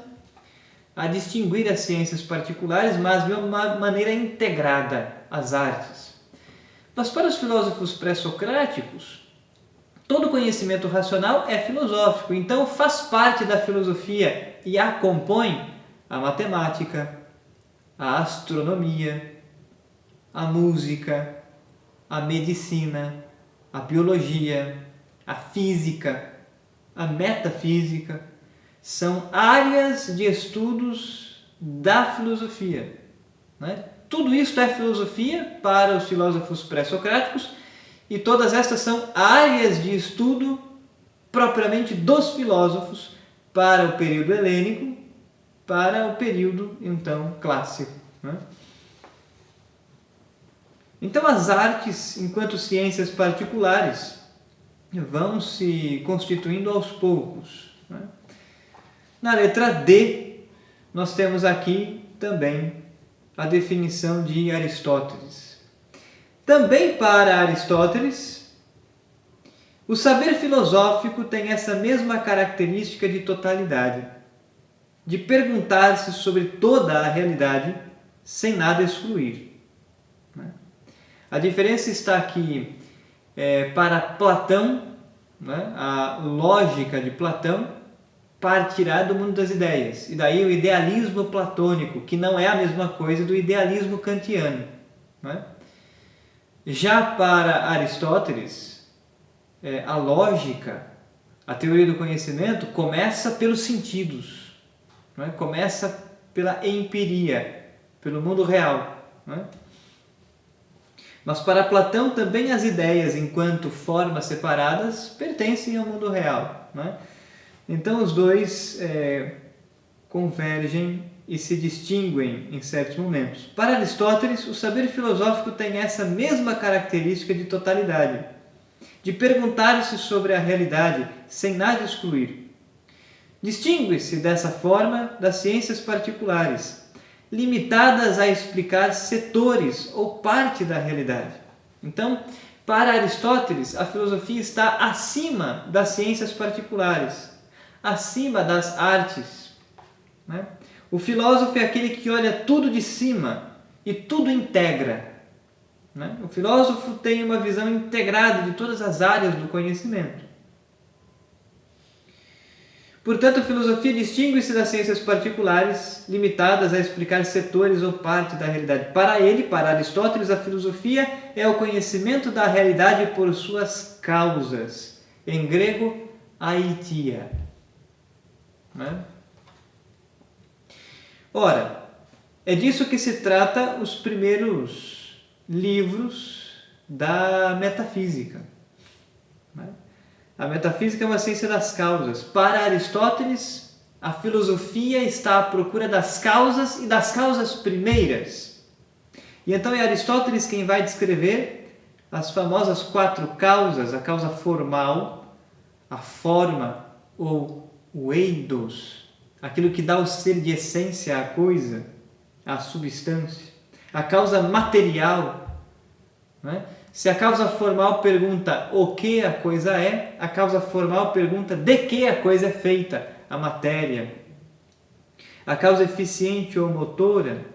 a distinguir as ciências particulares, mas de uma maneira integrada, as artes. Mas para os filósofos pré-socráticos, todo conhecimento racional é filosófico, então faz parte da filosofia e a compõe a matemática, a astronomia, a música, a medicina, a biologia, a física, a metafísica. São áreas de estudos da filosofia. Tudo isso é filosofia para os filósofos pré-socráticos e todas estas são áreas de estudo propriamente dos filósofos para o período helênico, para o período, então, clássico. Né? Então, as artes, enquanto ciências particulares, vão se constituindo aos poucos. Né? Na letra D, nós temos aqui também a definição de Aristóteles. Também para Aristóteles, o saber filosófico tem essa mesma característica de totalidade, de perguntar-se sobre toda a realidade sem nada excluir. Né? A diferença está aqui para Platão, né? A lógica de Platão partirá do mundo das ideias, e daí o idealismo platônico, que não é a mesma coisa do idealismo kantiano. Né? Já para Aristóteles, a lógica, a teoria do conhecimento, começa pelos sentidos, né? Começa pela empiria, pelo mundo real. Né? Mas para Platão também as ideias, enquanto formas separadas, pertencem ao mundo real. Né? Então os dois convergem e se distinguem em certos momentos. Para Aristóteles, o saber filosófico tem essa mesma característica de totalidade, de perguntar-se sobre a realidade sem nada excluir. Distingue-se dessa forma das ciências particulares, limitadas a explicar setores ou parte da realidade. Então, para Aristóteles, a filosofia está acima das ciências particulares, acima das artes. Né? O filósofo é aquele que olha tudo de cima e tudo integra. Né? O filósofo tem uma visão integrada de todas as áreas do conhecimento. Portanto, a filosofia distingue-se das ciências particulares, limitadas a explicar setores ou parte da realidade. Para ele, para Aristóteles, a filosofia é o conhecimento da realidade por suas causas. Em grego, aitia. Né? Ora, é disso que se trata os primeiros livros da metafísica. Né? A metafísica é uma ciência das causas. Para Aristóteles, a filosofia está à procura das causas e das causas primeiras. E então é Aristóteles quem vai descrever as famosas 4 causas: a causa formal, a forma ou o eidos, aquilo que dá o ser de essência à coisa, à substância; a causa material, né? Se a causa formal pergunta o que a coisa é, a causa formal pergunta de que a coisa é feita, a matéria. A causa eficiente ou motora,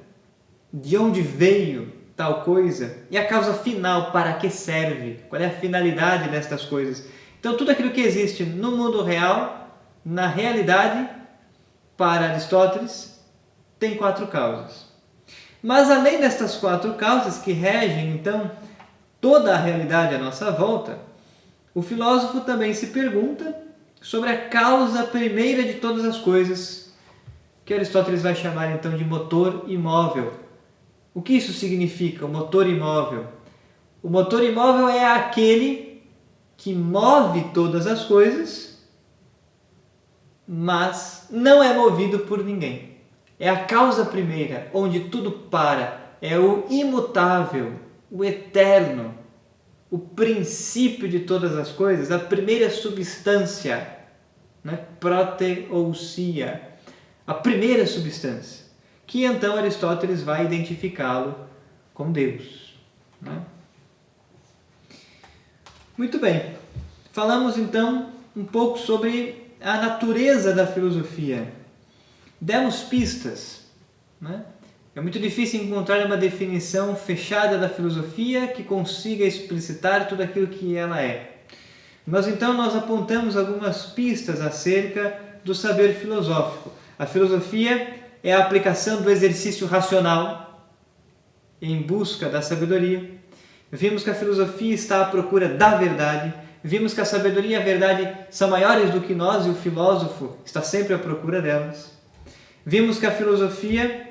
de onde veio tal coisa, e a causa final, para que serve, qual é a finalidade destas coisas. Então, tudo aquilo que existe no mundo real, na realidade, para Aristóteles, tem 4 causas. Mas além destas 4 causas que regem, então, toda a realidade à nossa volta, o filósofo também se pergunta sobre a causa primeira de todas as coisas, que Aristóteles vai chamar então de motor imóvel. O que isso significa, o motor imóvel? O motor imóvel é aquele que move todas as coisas, mas não é movido por ninguém. É a causa primeira, onde tudo para, é o imutável, o eterno, o princípio de todas as coisas, a primeira substância, né? Proteousia, a primeira substância, que então Aristóteles vai identificá-lo com Deus. Né? Muito bem, falamos então um pouco sobre a natureza da filosofia. Demos pistas, né? É muito difícil encontrar uma definição fechada da filosofia que consiga explicitar tudo aquilo que ela é. Mas então nós apontamos algumas pistas acerca do saber filosófico. A filosofia é a aplicação do exercício racional em busca da sabedoria. Vimos que a filosofia está à procura da verdade. Vimos que a sabedoria e a verdade são maiores do que nós e o filósofo está sempre à procura delas. Vimos que a filosofia,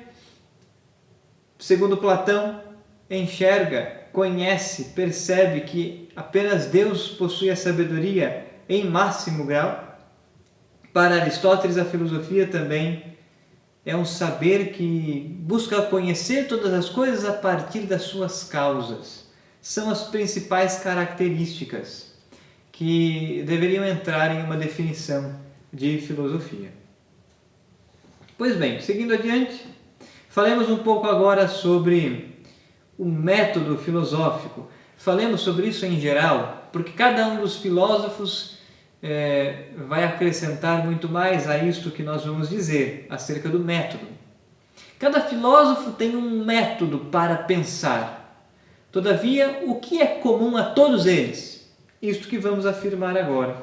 segundo Platão, enxerga, conhece, percebe que apenas Deus possui a sabedoria em máximo grau. Para Aristóteles, a filosofia também é um saber que busca conhecer todas as coisas a partir das suas causas. São as principais características que deveriam entrar em uma definição de filosofia. Pois bem, seguindo adiante, falemos um pouco agora sobre o método filosófico. Falemos sobre isso em geral, porque cada um dos filósofos vai acrescentar muito mais a isto que nós vamos dizer acerca do método. Cada filósofo tem um método para pensar. Todavia, o que é comum a todos eles? Isto que vamos afirmar agora.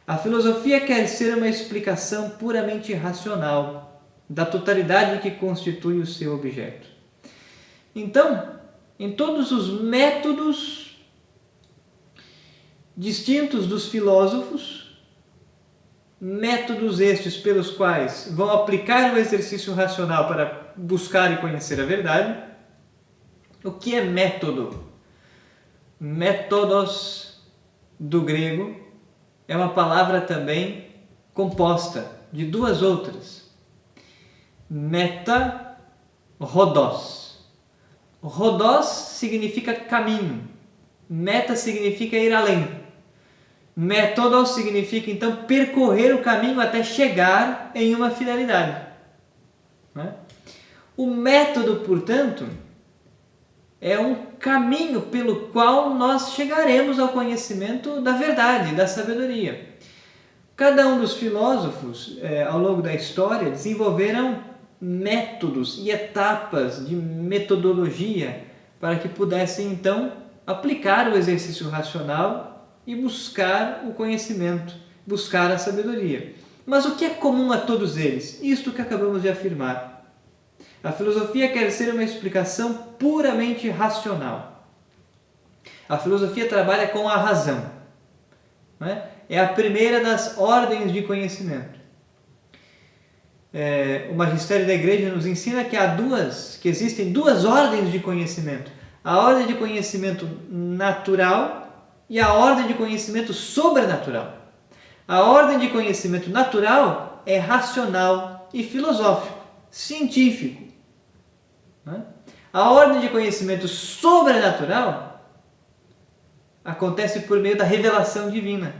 A filosofia quer ser uma explicação puramente racional da totalidade que constitui o seu objeto. Então, em todos os métodos distintos dos filósofos, métodos estes pelos quais vão aplicar o exercício racional para buscar e conhecer a verdade. O que é método? Métodos, do grego, é uma palavra também composta de duas outras. Meta, rodos. Rodos significa caminho. Meta significa ir além. Métodos significa, então, percorrer o caminho até chegar em uma finalidade. O método, portanto, é um caminho pelo qual nós chegaremos ao conhecimento da verdade, da sabedoria. Cada um dos filósofos, ao longo da história, desenvolveram métodos e etapas de metodologia para que pudessem, então, aplicar o exercício racional e buscar o conhecimento, buscar a sabedoria. Mas o que é comum a todos eles? Isto que acabamos de afirmar. A filosofia quer ser uma explicação puramente racional. A filosofia trabalha com a razão. É a primeira das ordens de conhecimento. O magistério da igreja nos ensina que existem duas ordens de conhecimento. A ordem de conhecimento natural e a ordem de conhecimento sobrenatural. A ordem de conhecimento natural é racional e filosófico, científico. A ordem de conhecimento sobrenatural acontece por meio da revelação divina,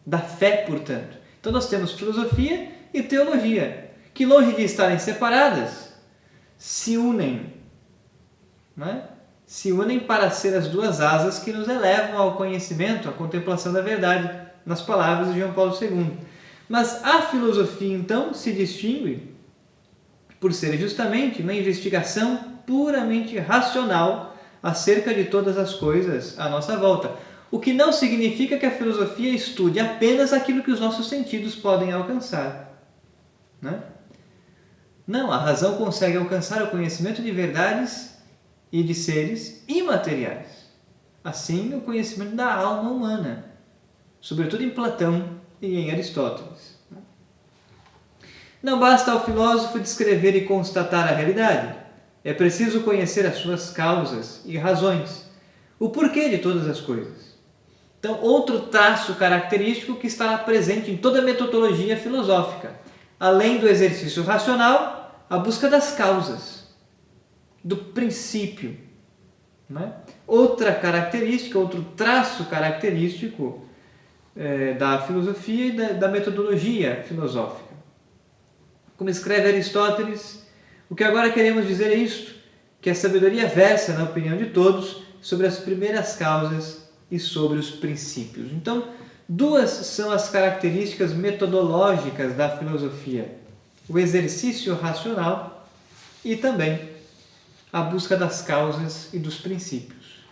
da fé, portanto. Então nós temos filosofia e teologia, que longe de estarem separadas, se unem. Se unem para ser as duas asas que nos elevam ao conhecimento, à contemplação da verdade, nas palavras de João Paulo II. Mas a filosofia, então, se distingue por ser justamente uma investigação puramente racional acerca de todas as coisas à nossa volta. O que não significa que a filosofia estude apenas aquilo que os nossos sentidos podem alcançar. Não, a razão consegue alcançar o conhecimento de verdades e de seres imateriais. Assim, o conhecimento da alma humana, sobretudo em Platão e em Aristóteles. Não basta ao filósofo descrever e constatar a realidade. É preciso conhecer as suas causas e razões, o porquê de todas as coisas. Então, outro traço característico que estará presente em toda a metodologia filosófica, além do exercício racional, a busca das causas, do princípio. Outra característica, outro traço característico da filosofia e da metodologia filosófica. Como escreve Aristóteles, o que agora queremos dizer é isto, que a sabedoria versa, na opinião de todos, sobre as primeiras causas e sobre os princípios. Então, duas são as características metodológicas da filosofia: o exercício racional e também a busca das causas e dos princípios.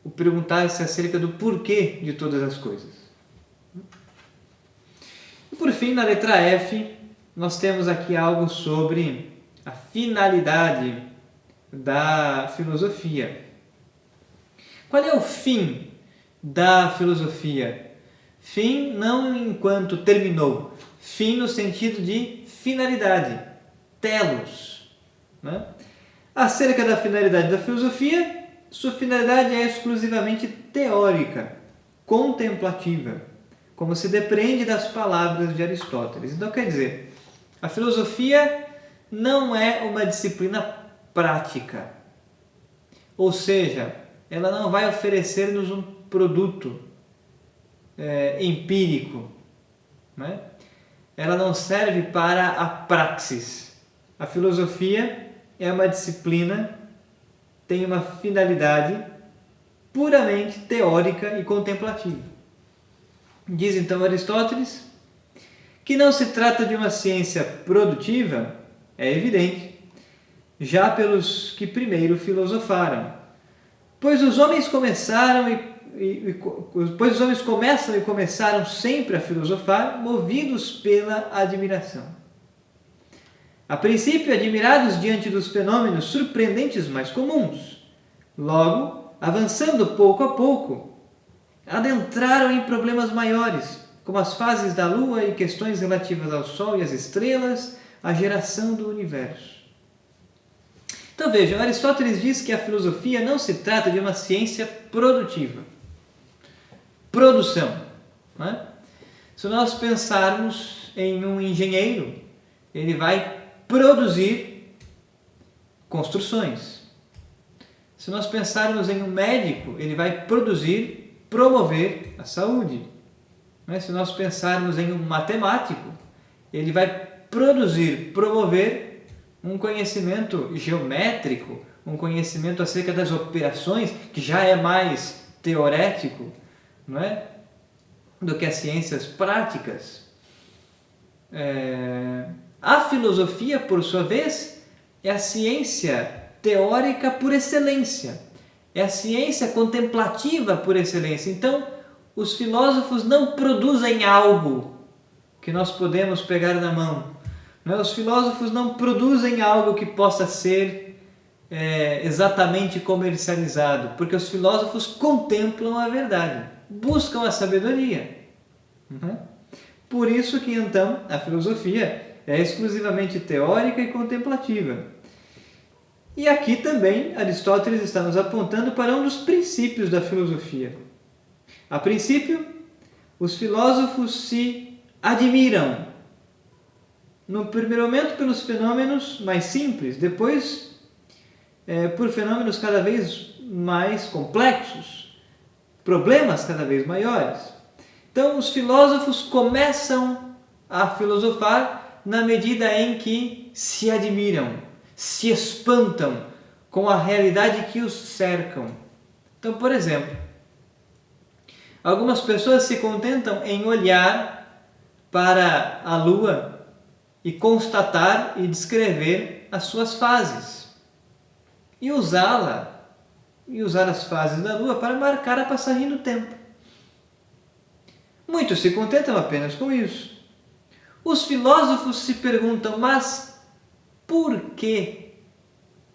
O perguntar-se acerca do porquê de todas as coisas. E por fim, na letra F, nós temos aqui algo sobre a finalidade da filosofia. Qual é o fim da filosofia? Fim não enquanto terminou, fim no sentido de finalidade, telos. Acerca da finalidade da filosofia, sua finalidade é exclusivamente teórica, contemplativa. como se depreende das palavras de Aristóteles. Então, quer dizer, a filosofia não é uma disciplina prática, ou seja, ela não vai oferecer-nos um produto empírico, né? Ela não serve para a praxis. A filosofia é uma disciplina, tem uma finalidade puramente teórica e contemplativa. Diz então Aristóteles que não se trata de uma ciência produtiva, é evidente, já pelos que primeiro filosofaram, pois os homens começaram e começaram sempre a filosofar, movidos pela admiração. A princípio, admirados diante dos fenômenos surpreendentes mais comuns. Logo, avançando pouco a pouco, adentraram em problemas maiores, como as fases da Lua e questões relativas ao Sol e às estrelas, a geração do universo. Então vejam, Aristóteles diz que a filosofia não se trata de uma ciência produtiva. Produção. Né? Se nós pensarmos em um engenheiro, ele vai produzir construções. Se nós pensarmos em um médico, ele vai promover a saúde. Se nós pensarmos em um matemático, ele vai promover um conhecimento geométrico, um conhecimento acerca das operações, que já é mais teorético, não é? Do que as ciências práticas. A filosofia, por sua vez, é a ciência teórica por excelência, é a ciência contemplativa por excelência. Então, os filósofos não produzem algo que nós podemos pegar na mão. Os filósofos não produzem algo que possa ser exatamente comercializado, porque os filósofos contemplam a verdade, buscam a sabedoria. Por isso que, então, a filosofia é exclusivamente teórica e contemplativa. E aqui também Aristóteles está nos apontando para um dos princípios da filosofia. A princípio, os filósofos se admiram, no primeiro momento pelos fenômenos mais simples, depois por fenômenos cada vez mais complexos, problemas cada vez maiores. Então, os filósofos começam a filosofar na medida em que se admiram, se espantam com a realidade que os cercam. Então, por exemplo, algumas pessoas se contentam em olhar para a Lua e constatar e descrever as suas fases e usar as fases da Lua para marcar a passagem do tempo. Muitos se contentam apenas com isso. Os filósofos se perguntam, mas por que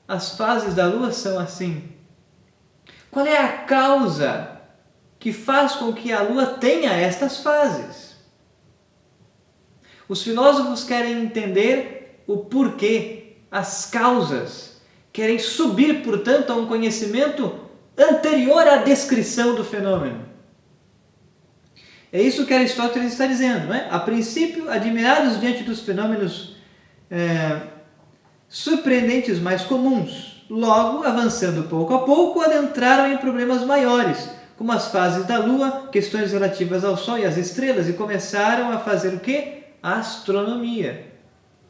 as fases da Lua são assim? Qual é a causa que faz com que a Lua tenha estas fases? Os filósofos querem entender o porquê, as causas, querem subir, portanto, a um conhecimento anterior à descrição do fenômeno. É isso que Aristóteles está dizendo, não é? A princípio, admirados diante dos fenômenos surpreendentes mais comuns, logo, avançando pouco a pouco, adentraram em problemas maiores, como as fases da Lua, questões relativas ao Sol e às estrelas, e começaram a fazer o quê? A astronomia.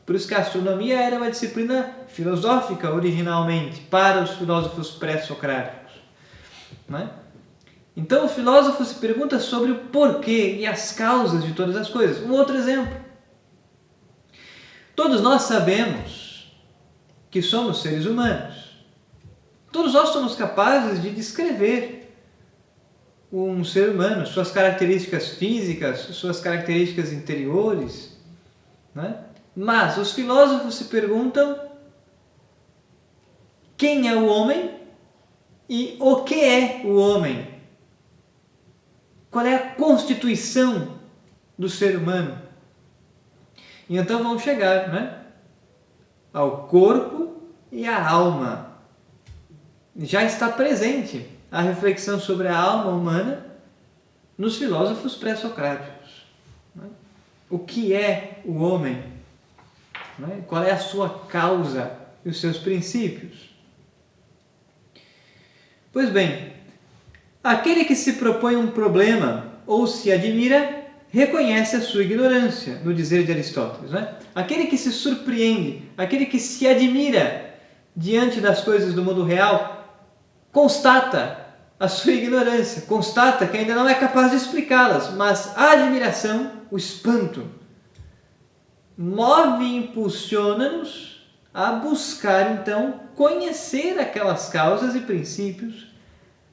Por isso que a astronomia era uma disciplina filosófica originalmente, para os filósofos pré-socráticos. Não é? Então o filósofo se pergunta sobre o porquê e as causas de todas as coisas. Um outro exemplo. Todos nós sabemos que somos seres humanos. Todos nós somos capazes de descrever um ser humano, suas características físicas, suas características interiores. Né? Mas os filósofos se perguntam quem é o homem e o que é o homem. Qual é a constituição do ser humano? E então vão chegar, né, ao corpo e à alma. Já está presente a reflexão sobre a alma humana nos filósofos pré-socráticos. Né? O que é o homem? Né? Qual é a sua causa e os seus princípios? Pois bem, aquele que se propõe um problema ou se admira, reconhece a sua ignorância, no dizer de Aristóteles. Né? Aquele que se surpreende, aquele que se admira diante das coisas do mundo real, constata a sua ignorância, constata que ainda não é capaz de explicá-las, mas a admiração, o espanto, move e impulsiona-nos a buscar, então, conhecer aquelas causas e princípios,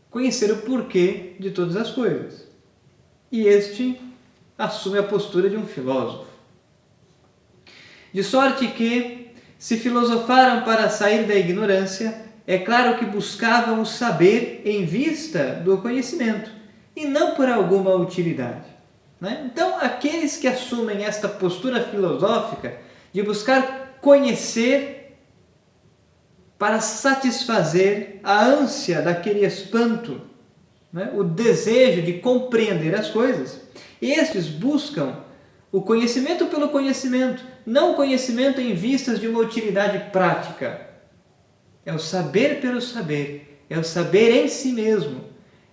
conhecer o porquê de todas as coisas. E este assume a postura de um filósofo. De sorte que, se filosofaram para sair da ignorância, é claro que buscavam o saber em vista do conhecimento, e não por alguma utilidade. Né? Então, aqueles que assumem esta postura filosófica de buscar conhecer para satisfazer a ânsia daquele espanto, né? O desejo de compreender as coisas, estes buscam o conhecimento pelo conhecimento, não o conhecimento em vistas de uma utilidade prática. É o saber pelo saber, é o saber em si mesmo.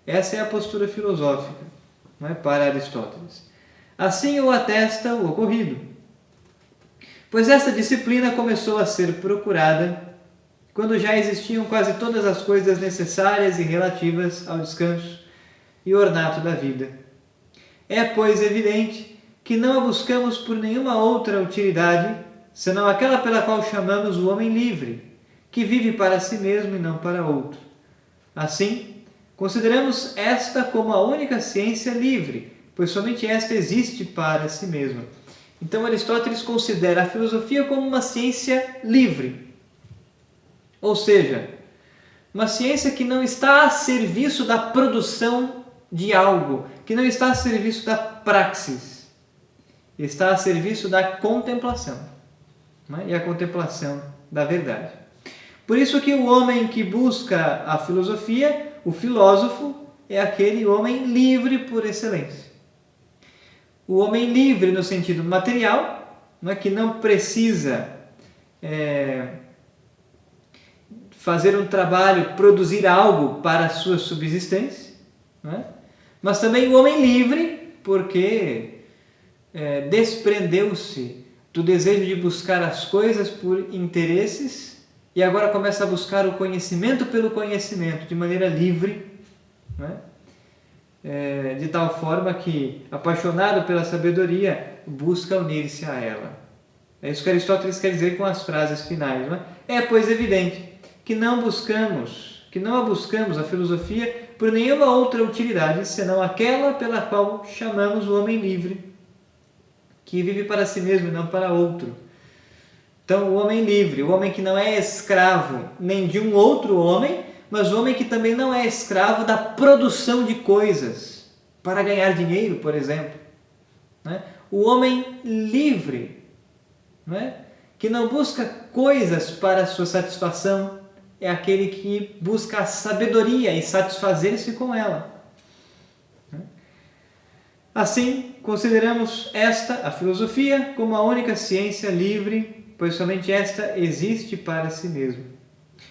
Essa é a postura filosófica, não é, para Aristóteles. Assim o atesta o ocorrido. Pois esta disciplina começou a ser procurada quando já existiam quase todas as coisas necessárias e relativas ao descanso e ornato da vida. É, pois, evidente que não a buscamos por nenhuma outra utilidade, senão aquela pela qual chamamos o homem livre, que vive para si mesmo e não para outro. Assim, consideramos esta como a única ciência livre, pois somente esta existe para si mesma. Então, Aristóteles considera a filosofia como uma ciência livre. Ou seja, uma ciência que não está a serviço da produção de algo, que não está a serviço da praxis, está a serviço da contemplação, né? E a contemplação da verdade. Por isso que o homem que busca a filosofia, o filósofo, é aquele homem livre por excelência. O homem livre no sentido material, né, que não precisa fazer um trabalho, produzir algo para a sua subsistência, né? Mas também o homem livre porque desprendeu-se do desejo de buscar as coisas por interesses e agora começa a buscar o conhecimento pelo conhecimento, de maneira livre, né? De tal forma que, apaixonado pela sabedoria, busca unir-se a ela. É isso que Aristóteles quer dizer com as frases finais. Não é? É, pois, evidente que não a buscamos a filosofia por nenhuma outra utilidade, senão aquela pela qual chamamos o homem livre, que vive para si mesmo e não para outro. Então, o homem livre, o homem que não é escravo nem de um outro homem, mas o homem que também não é escravo da produção de coisas para ganhar dinheiro, por exemplo. Né? O homem livre, né? Que não busca coisas para sua satisfação, é aquele que busca a sabedoria e satisfazer-se com ela. Assim, consideramos esta, a filosofia, como a única ciência livre, pois somente esta existe para si mesma.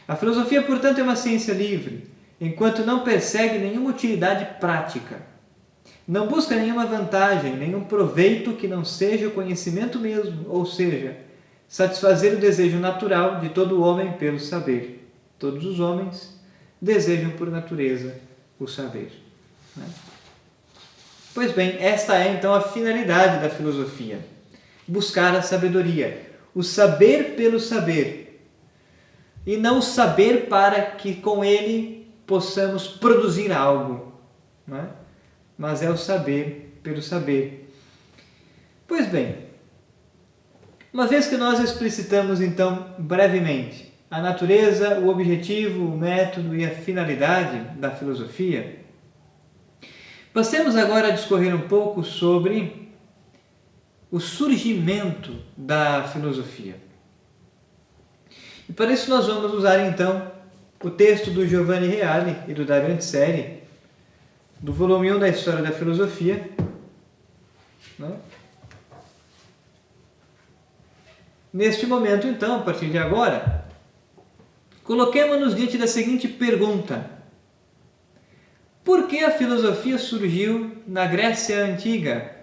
A filosofia, portanto, é uma ciência livre, enquanto não persegue nenhuma utilidade prática. Não busca nenhuma vantagem, nenhum proveito que não seja o conhecimento mesmo, ou seja, satisfazer o desejo natural de todo homem pelo saber. Todos os homens desejam por natureza o saber. Né? Pois bem, esta é então a finalidade da filosofia. Buscar a sabedoria. O saber pelo saber. E não o saber para que com ele possamos produzir algo. Né? Mas é o saber pelo saber. Pois bem, uma vez que nós explicitamos então brevemente a natureza, o objetivo, o método e a finalidade da filosofia, passemos agora a discorrer um pouco sobre o surgimento da filosofia. E para isso nós vamos usar então o texto do Giovanni Reale e do Dario Antiseri, do volume 1 da História da Filosofia, né? Neste momento, então, a partir de agora, coloquemo-nos diante da seguinte pergunta: por que a filosofia surgiu na Grécia Antiga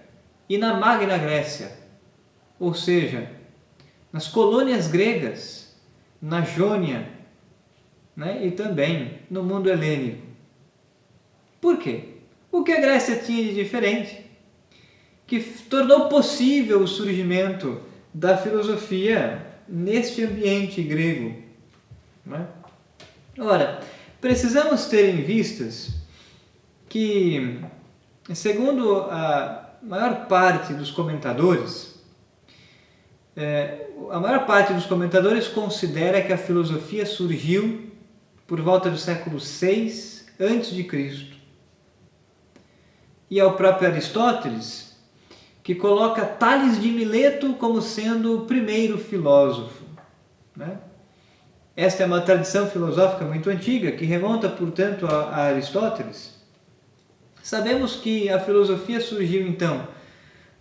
e na Magna Grécia? Ou seja, nas colônias gregas, na Jônia, né, e também no mundo helênico. Por quê? O que a Grécia tinha de diferente que tornou possível o surgimento da filosofia neste ambiente grego, né? Ora, precisamos ter em vistas que, segundo a maior parte dos comentadores, considera que a filosofia surgiu por volta do século VI a.C. E ao próprio Aristóteles, que coloca Tales de Mileto como sendo o primeiro filósofo, né? Esta é uma tradição filosófica muito antiga, que remonta, portanto, a Aristóteles. Sabemos que a filosofia surgiu, então,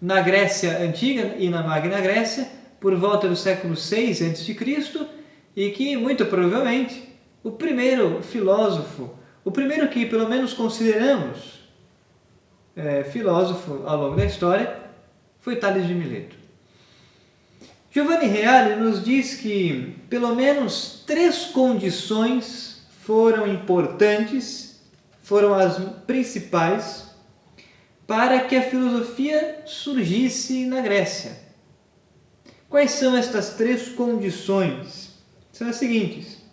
na Grécia Antiga e na Magna Grécia, por volta do século VI a.C., e que, muito provavelmente, o primeiro filósofo, o primeiro que, pelo menos, consideramos filósofo ao longo da história, foi Tales de Mileto. Giovanni Reale nos diz que pelo menos 3 condições foram importantes, foram as principais, para que a filosofia surgisse na Grécia. Quais são estas 3 condições? São as seguintes: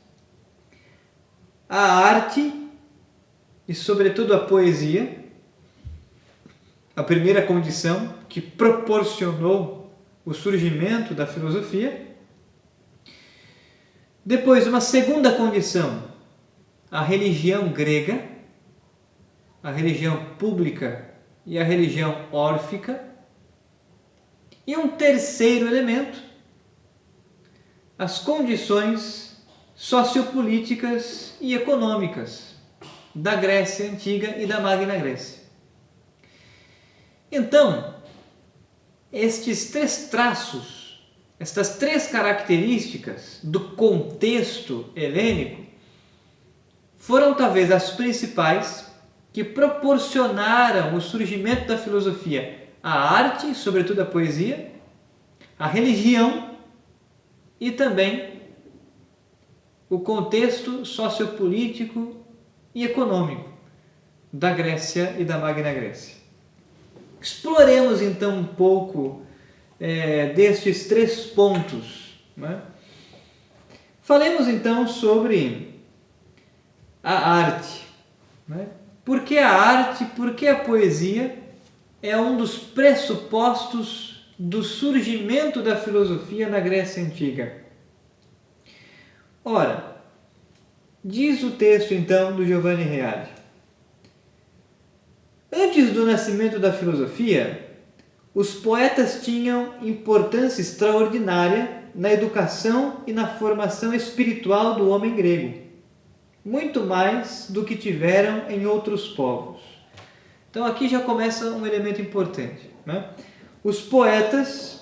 a arte e, sobretudo, a poesia. A primeira condição que proporcionou o surgimento da filosofia. Depois, uma segunda condição, a religião grega, a religião pública e a religião órfica. E um terceiro elemento, as condições sociopolíticas e econômicas da Grécia Antiga e da Magna Grécia. Então, estes 3 traços, estas 3 características do contexto helênico foram talvez as principais que proporcionaram o surgimento da filosofia: a arte, sobretudo a poesia, a religião e também o contexto sociopolítico e econômico da Grécia e da Magna Grécia. Exploremos então um pouco destes 3 pontos, né? Falemos então sobre a arte, né? Por que a arte, por que a poesia é um dos pressupostos do surgimento da filosofia na Grécia Antiga? Ora, diz o texto então do Giovanni Reale: antes do nascimento da filosofia, os poetas tinham importância extraordinária na educação e na formação espiritual do homem grego, muito mais do que tiveram em outros povos. Então aqui já começa um elemento importante, né? Os poetas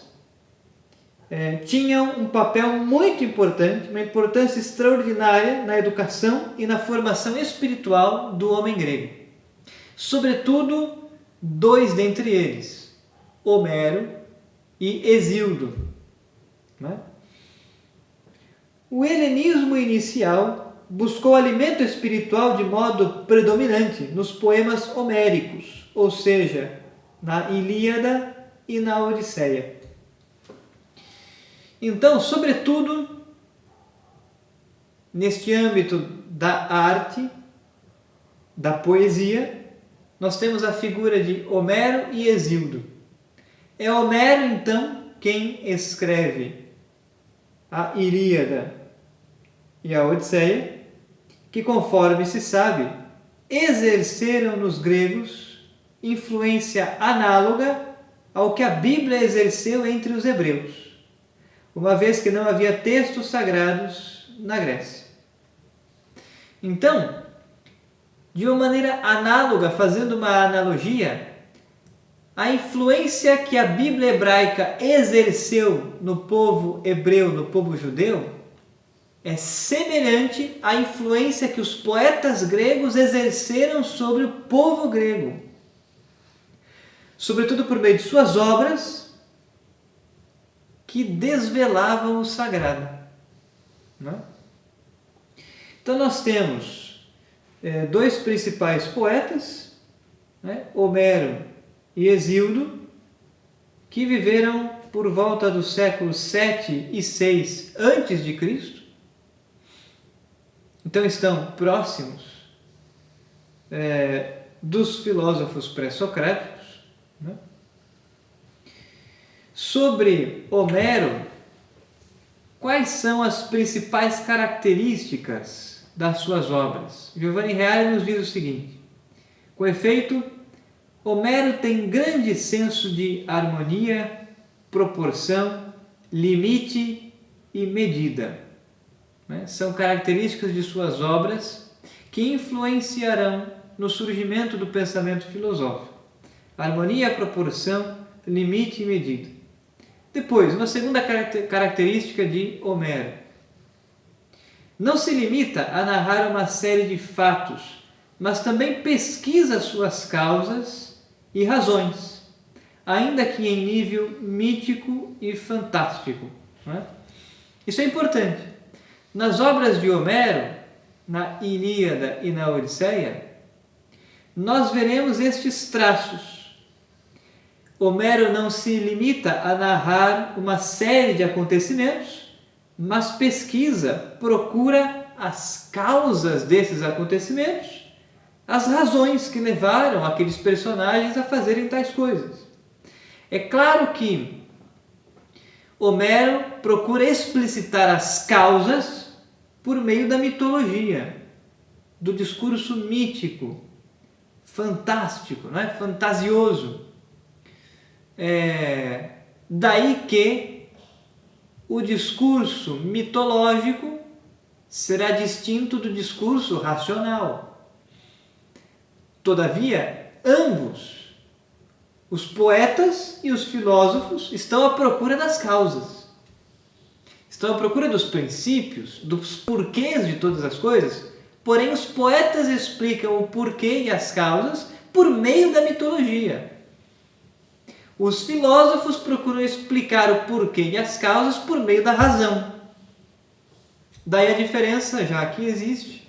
tinham um papel muito importante, uma importância extraordinária na educação e na formação espiritual do homem grego. Sobretudo, 2 dentre eles, Homero e Hesíodo, né? O helenismo inicial buscou alimento espiritual de modo predominante nos poemas homéricos, ou seja, na Ilíada e na Odisseia. Então, sobretudo, neste âmbito da arte, da poesia, nós temos a figura de Homero e Hesíodo. É Homero, então, quem escreve a Ilíada e a Odisseia, que, conforme se sabe, exerceram nos gregos influência análoga ao que a Bíblia exerceu entre os hebreus, uma vez que não havia textos sagrados na Grécia. Então, de uma maneira análoga, fazendo uma analogia, a influência que a Bíblia hebraica exerceu no povo hebreu, no povo judeu, é semelhante à influência que os poetas gregos exerceram sobre o povo grego, sobretudo por meio de suas obras que desvelavam o sagrado. Não é? Então nós temos dois principais poetas, né, Homero e Hesíodo, que viveram por volta dos séculos 7 e 6 antes de Cristo. Então estão próximos dos filósofos pré-socráticos. Né? Sobre Homero, quais são as principais características das suas obras? Giovanni Reale nos diz o seguinte: com efeito, Homero tem grande senso de harmonia, proporção, limite e medida. São características de suas obras que influenciarão no surgimento do pensamento filosófico. Harmonia, proporção, limite e medida. Depois, uma segunda característica de Homero: não se limita a narrar uma série de fatos, mas também pesquisa suas causas e razões, ainda que em nível mítico e fantástico. Isso é importante. Nas obras de Homero, na Ilíada e na Odisseia, nós veremos estes traços. Homero não se limita a narrar uma série de acontecimentos, mas pesquisa, procura as causas desses acontecimentos, as razões que levaram aqueles personagens a fazerem tais coisas. É claro que Homero procura explicitar as causas por meio da mitologia, do discurso mítico, fantástico, não é? Fantasioso. Daí que o discurso mitológico será distinto do discurso racional. Todavia, ambos, os poetas e os filósofos, estão à procura das causas. Estão à procura dos princípios, dos porquês de todas as coisas, porém os poetas explicam o porquê e as causas por meio da mitologia. Os filósofos procuram explicar o porquê e as causas por meio da razão. Daí a diferença, já que existe,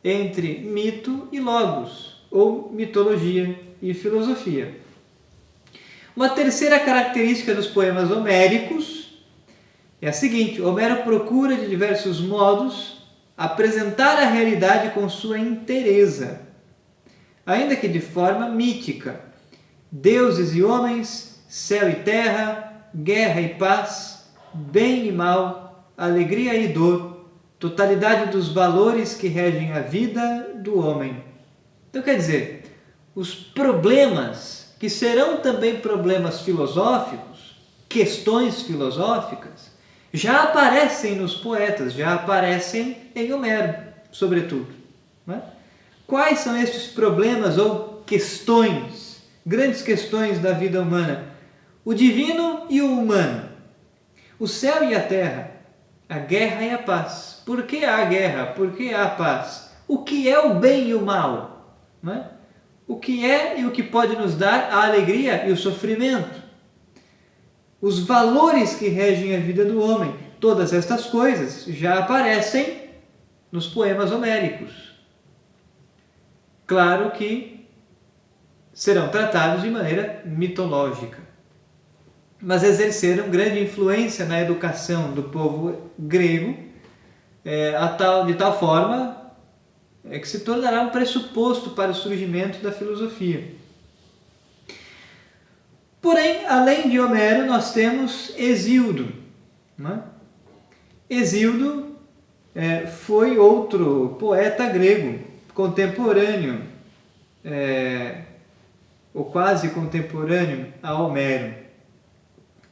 entre mito e logos, ou mitologia e filosofia. Uma terceira característica dos poemas homéricos é a seguinte: Homero procura de diversos modos apresentar a realidade com sua inteireza, ainda que de forma mítica. Deuses e homens, céu e terra, guerra e paz, bem e mal, alegria e dor, totalidade dos valores que regem a vida do homem. Então quer dizer, os problemas, que serão também problemas filosóficos, questões filosóficas, já aparecem nos poetas, já aparecem em Homero, sobretudo. Não é? Quais são estes problemas ou questões, grandes questões da vida humana? O divino e o humano, o céu e a terra, a guerra e a paz. Por que há guerra? Por que há paz? O que é o bem e o mal? Não é? O que é e o que pode nos dar a alegria e o sofrimento? Os valores que regem a vida do homem. Todas estas coisas já aparecem nos poemas homéricos. Claro que serão tratados de maneira mitológica, mas exerceram grande influência na educação do povo grego, de tal forma que se tornará um pressuposto para o surgimento da filosofia. Porém, além de Homero, nós temos Hesíodo. Não é? Hesíodo foi outro poeta grego, contemporâneo, ou quase contemporâneo a Homero.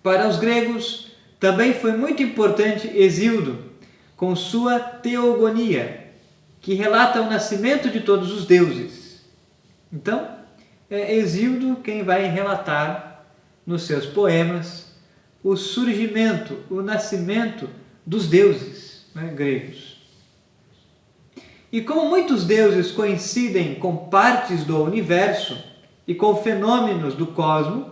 Para os gregos, também foi muito importante Hesíodo, com sua Teogonia, que relata o nascimento de todos os deuses. Então, é Hesíodo quem vai relatar nos seus poemas o surgimento, o nascimento dos deuses, né, gregos. E como muitos deuses coincidem com partes do universo e com fenômenos do cosmos,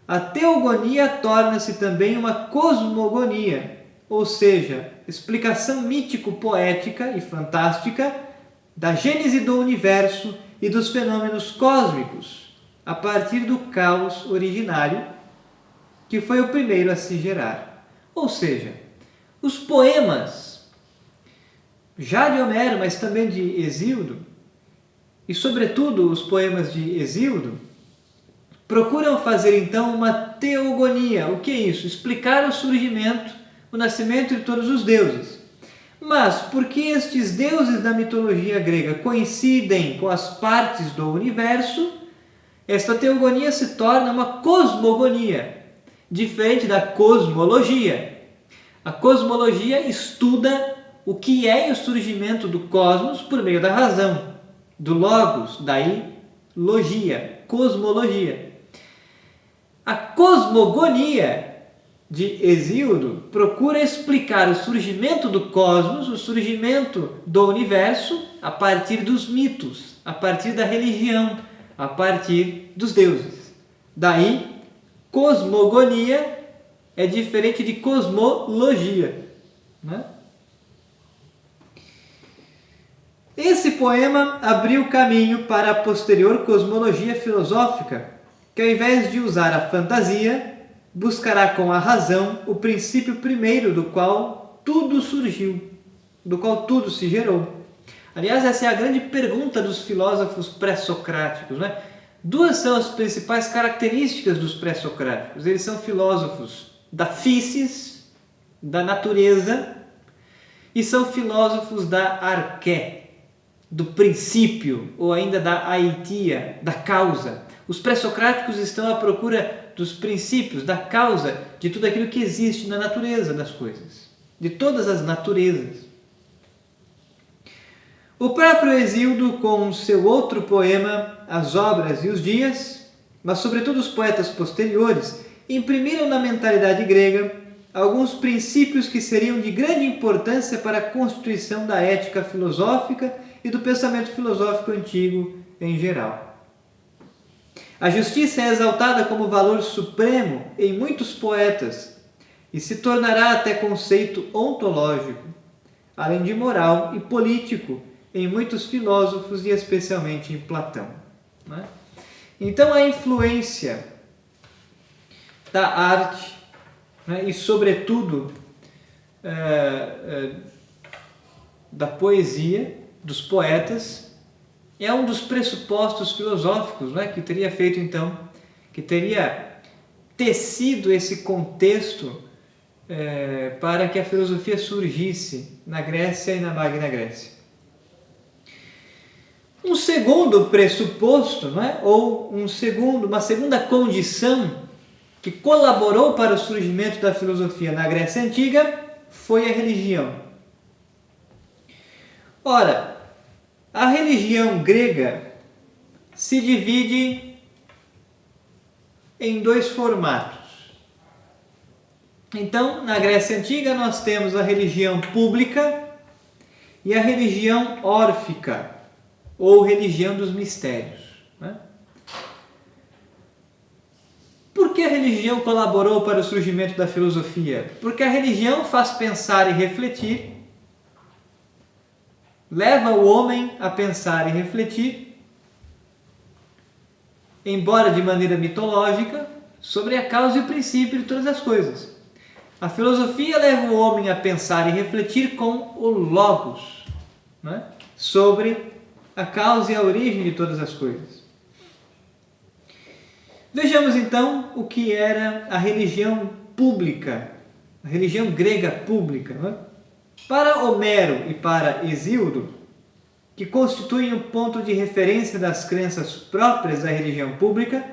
a teogonia torna-se também uma cosmogonia, ou seja, explicação mítico-poética e fantástica da gênese do universo e dos fenômenos cósmicos, a partir do caos originário, que foi o primeiro a se gerar. Ou seja, os poemas, já de Homero, mas também de Hesíodo, e sobretudo os poemas de Hesíodo, procuram fazer então uma teogonia. O que é isso? Explicar o surgimento, o nascimento de todos os deuses. Mas porque estes deuses da mitologia grega coincidem com as partes do universo, esta teogonia se torna uma cosmogonia, diferente da cosmologia. A cosmologia estuda o que é o surgimento do cosmos por meio da razão, do logos, daí logia, cosmologia. A cosmogonia de Hesíodo procura explicar o surgimento do cosmos, o surgimento do universo, a partir dos mitos, a partir da religião, a partir dos deuses. Daí, cosmogonia é diferente de cosmologia, né? Esse poema abriu caminho para a posterior cosmologia filosófica, que ao invés de usar a fantasia, buscará com a razão o princípio primeiro do qual tudo surgiu, do qual tudo se gerou. Aliás, essa é a grande pergunta dos filósofos pré-socráticos, né? Duas são as principais características dos pré-socráticos. Eles são filósofos da physis, da natureza, e são filósofos da arché, do princípio, ou ainda da aitia, da causa. Os pré-socráticos estão à procura dos princípios, da causa de tudo aquilo que existe na natureza das coisas, de todas as naturezas. O próprio Hesíodo, com seu outro poema, As Obras e os Dias, mas sobretudo os poetas posteriores, imprimiram na mentalidade grega alguns princípios que seriam de grande importância para a constituição da ética filosófica e do pensamento filosófico antigo em geral. A justiça é exaltada como valor supremo em muitos poetas e se tornará até conceito ontológico, além de moral e político em muitos filósofos e especialmente em Platão, né? Então a influência da arte, né, e sobretudo da poesia, dos poetas, é um dos pressupostos filosóficos, né, que teria feito então, que teria tecido esse contexto para que a filosofia surgisse na Grécia e na Magna Grécia. Um segundo pressuposto, né, ou uma segunda condição que colaborou para o surgimento da filosofia na Grécia Antiga foi a religião. Ora, a religião grega se divide em dois formatos. Então, na Grécia Antiga, nós temos a religião pública e a religião órfica, ou religião dos mistérios, né? Por que a religião colaborou para o surgimento da filosofia? Porque a religião faz pensar e refletir, leva o homem a pensar e refletir, embora de maneira mitológica, sobre a causa e o princípio de todas as coisas. A filosofia leva o homem a pensar e refletir com o logos, né, sobre a causa e a origem de todas as coisas. Vejamos então o que era a religião pública, a religião grega pública, né? Para Homero e para Hesíodo, que constituem um ponto de referência das crenças próprias da religião pública,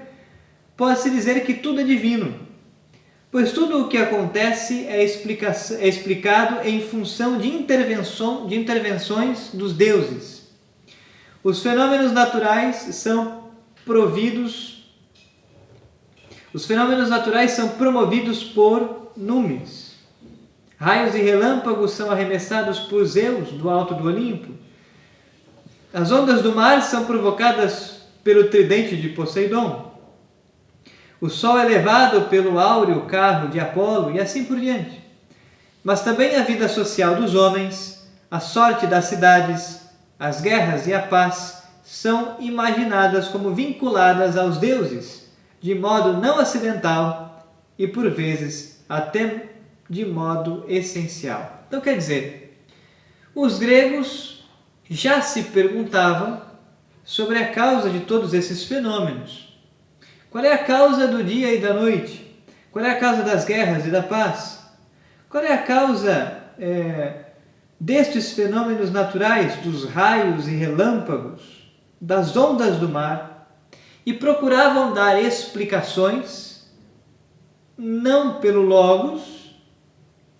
pode-se dizer que tudo é divino, pois tudo o que acontece é explicado em função de intervenções dos deuses. Os fenômenos naturais são providos, os fenômenos naturais são promovidos por numes. Raios e relâmpagos são arremessados por Zeus do alto do Olimpo. As ondas do mar são provocadas pelo tridente de Poseidon. O sol é levado pelo áureo carro de Apolo e assim por diante. Mas também a vida social dos homens, a sorte das cidades, as guerras e a paz são imaginadas como vinculadas aos deuses, de modo não acidental e, por vezes, até de modo essencial. Então, quer dizer, os gregos já se perguntavam sobre a causa de todos esses fenômenos. Qual é a causa do dia e da noite? Qual é a causa das guerras e da paz? Qual é a causa destes fenômenos naturais, dos raios e relâmpagos, das ondas do mar? E procuravam dar explicações, não pelo logos,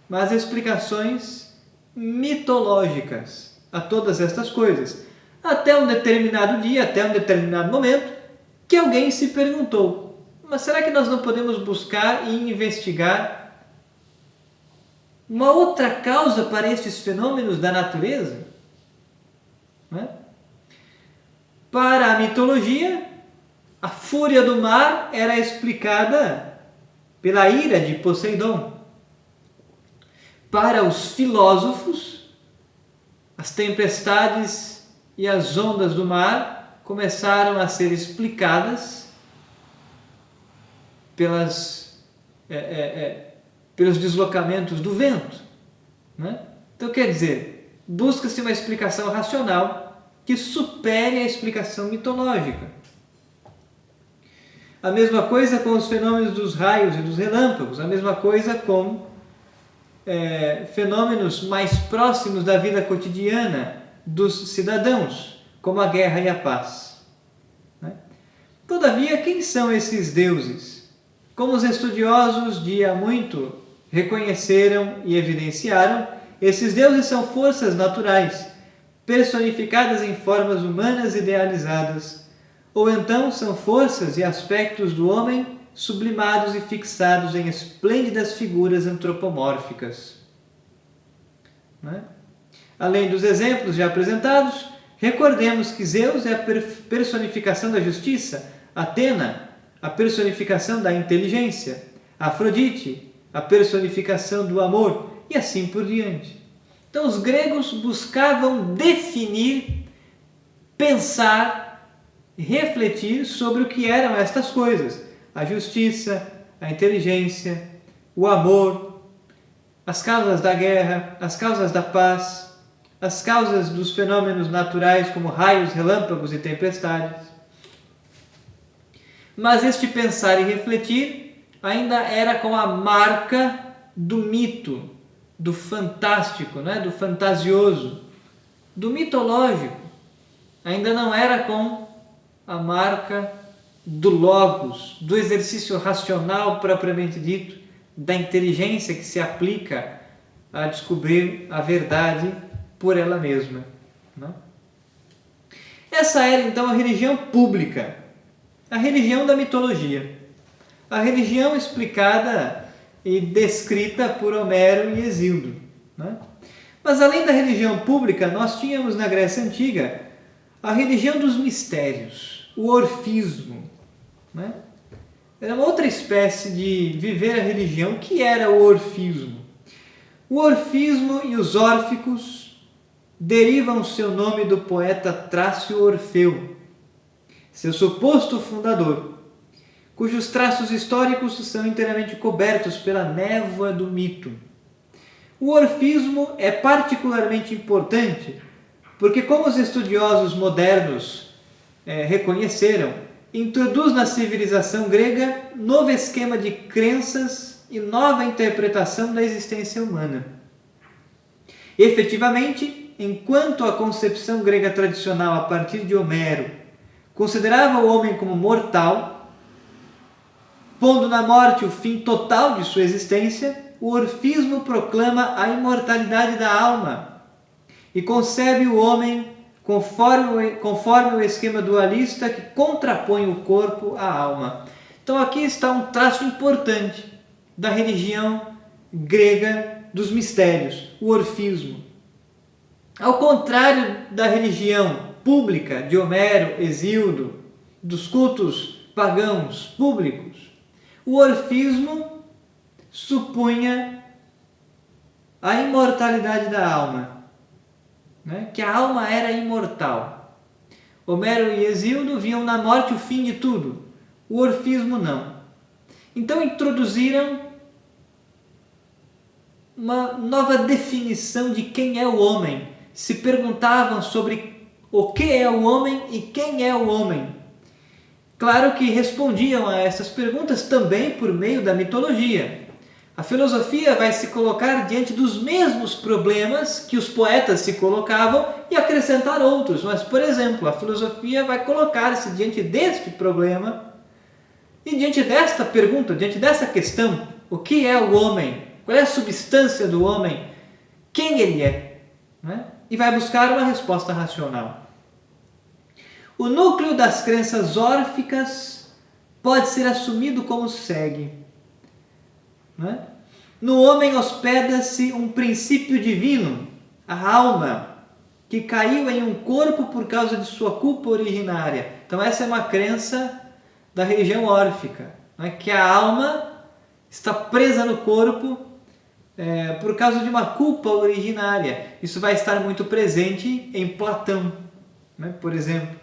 mas explicações mitológicas a todas estas coisas. Até um determinado dia, até um determinado momento, que alguém se perguntou: mas será que nós não podemos buscar e investigar uma outra causa para estes fenômenos da natureza? Né? Para a mitologia, a fúria do mar era explicada pela ira de Poseidon. Para os filósofos, as tempestades e as ondas do mar começaram a ser explicadas pelos deslocamentos do vento. Né? Então, quer dizer, busca-se uma explicação racional que supere a explicação mitológica. A mesma coisa com os fenômenos dos raios e dos relâmpagos, a mesma coisa com fenômenos mais próximos da vida cotidiana dos cidadãos, como a guerra e a paz. Né? Todavia, quem são esses deuses? Como os estudiosos de há muito reconheceram e evidenciaram, esses deuses são forças naturais, personificadas em formas humanas idealizadas, ou então são forças e aspectos do homem sublimados e fixados em esplêndidas figuras antropomórficas. Né? Além dos exemplos já apresentados, recordemos que Zeus é a personificação da justiça, Atena, a personificação da inteligência, Afrodite, a personificação do amor, e assim por diante. Então os gregos buscavam definir, pensar, refletir sobre o que eram estas coisas: a justiça, a inteligência, o amor, as causas da guerra, as causas da paz, as causas dos fenômenos naturais como raios, relâmpagos e tempestades. Mas este pensar e refletir ainda era com a marca do mito, do fantástico, né? Do fantasioso, do mitológico. Ainda não era com a marca do logos, do exercício racional propriamente dito, da inteligência que se aplica a descobrir a verdade por ela mesma. Não? Essa era então a religião pública, a religião da mitologia, a religião explicada e descrita por Homero e Hesíodo. Né? Mas além da religião pública, nós tínhamos na Grécia Antiga a religião dos mistérios, o orfismo. Né? Era uma outra espécie de viver a religião. Que era o orfismo? O orfismo e os órficos derivam seu nome do poeta Trácio Orfeu, seu suposto fundador, cujos traços históricos são inteiramente cobertos pela névoa do mito. O orfismo é particularmente importante porque, como os estudiosos modernos reconheceram, introduz na civilização grega novo esquema de crenças e nova interpretação da existência humana. Efetivamente, enquanto a concepção grega tradicional a partir de Homero considerava o homem como mortal, pondo na morte o fim total de sua existência, o orfismo proclama a imortalidade da alma e concebe o homem conforme o esquema dualista que contrapõe o corpo à alma. Então aqui está um traço importante da religião grega dos mistérios, o orfismo. Ao contrário da religião pública de Homero, Hesíodo, dos cultos pagãos públicos, o orfismo supunha a imortalidade da alma, né? Que a alma era imortal. Homero e Hesíodo viam na morte o fim de tudo, o orfismo não. Então introduziram uma nova definição de quem é o homem. Se perguntavam sobre o que é o homem e quem é o homem. Claro que respondiam a essas perguntas também por meio da mitologia. A filosofia vai se colocar diante dos mesmos problemas que os poetas se colocavam e acrescentar outros. Mas, por exemplo, a filosofia vai colocar-se diante deste problema e diante desta pergunta, diante dessa questão: o que é o homem? Qual é a substância do homem? Quem ele é? Né? E vai buscar uma resposta racional. O núcleo das crenças órficas pode ser assumido como segue. Né? No homem hospeda-se um princípio divino, a alma, que caiu em um corpo por causa de sua culpa originária. Então essa é uma crença da religião órfica, né? Que a alma está presa no corpo por causa de uma culpa originária. Isso vai estar muito presente em Platão, né? Por exemplo.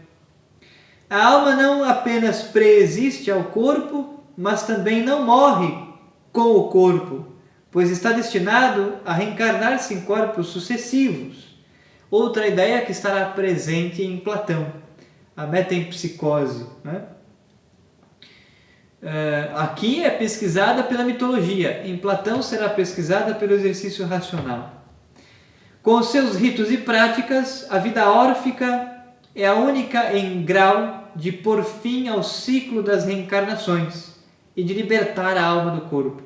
A alma não apenas preexiste ao corpo, mas também não morre com o corpo, pois está destinado a reencarnar-se em corpos sucessivos. Outra ideia que estará presente em Platão, a metempsicose, né? Aqui é pesquisada pela mitologia, em Platão será pesquisada pelo exercício racional. Com seus ritos e práticas, a vida órfica é a única em grau de pôr fim ao ciclo das reencarnações e de libertar a alma do corpo.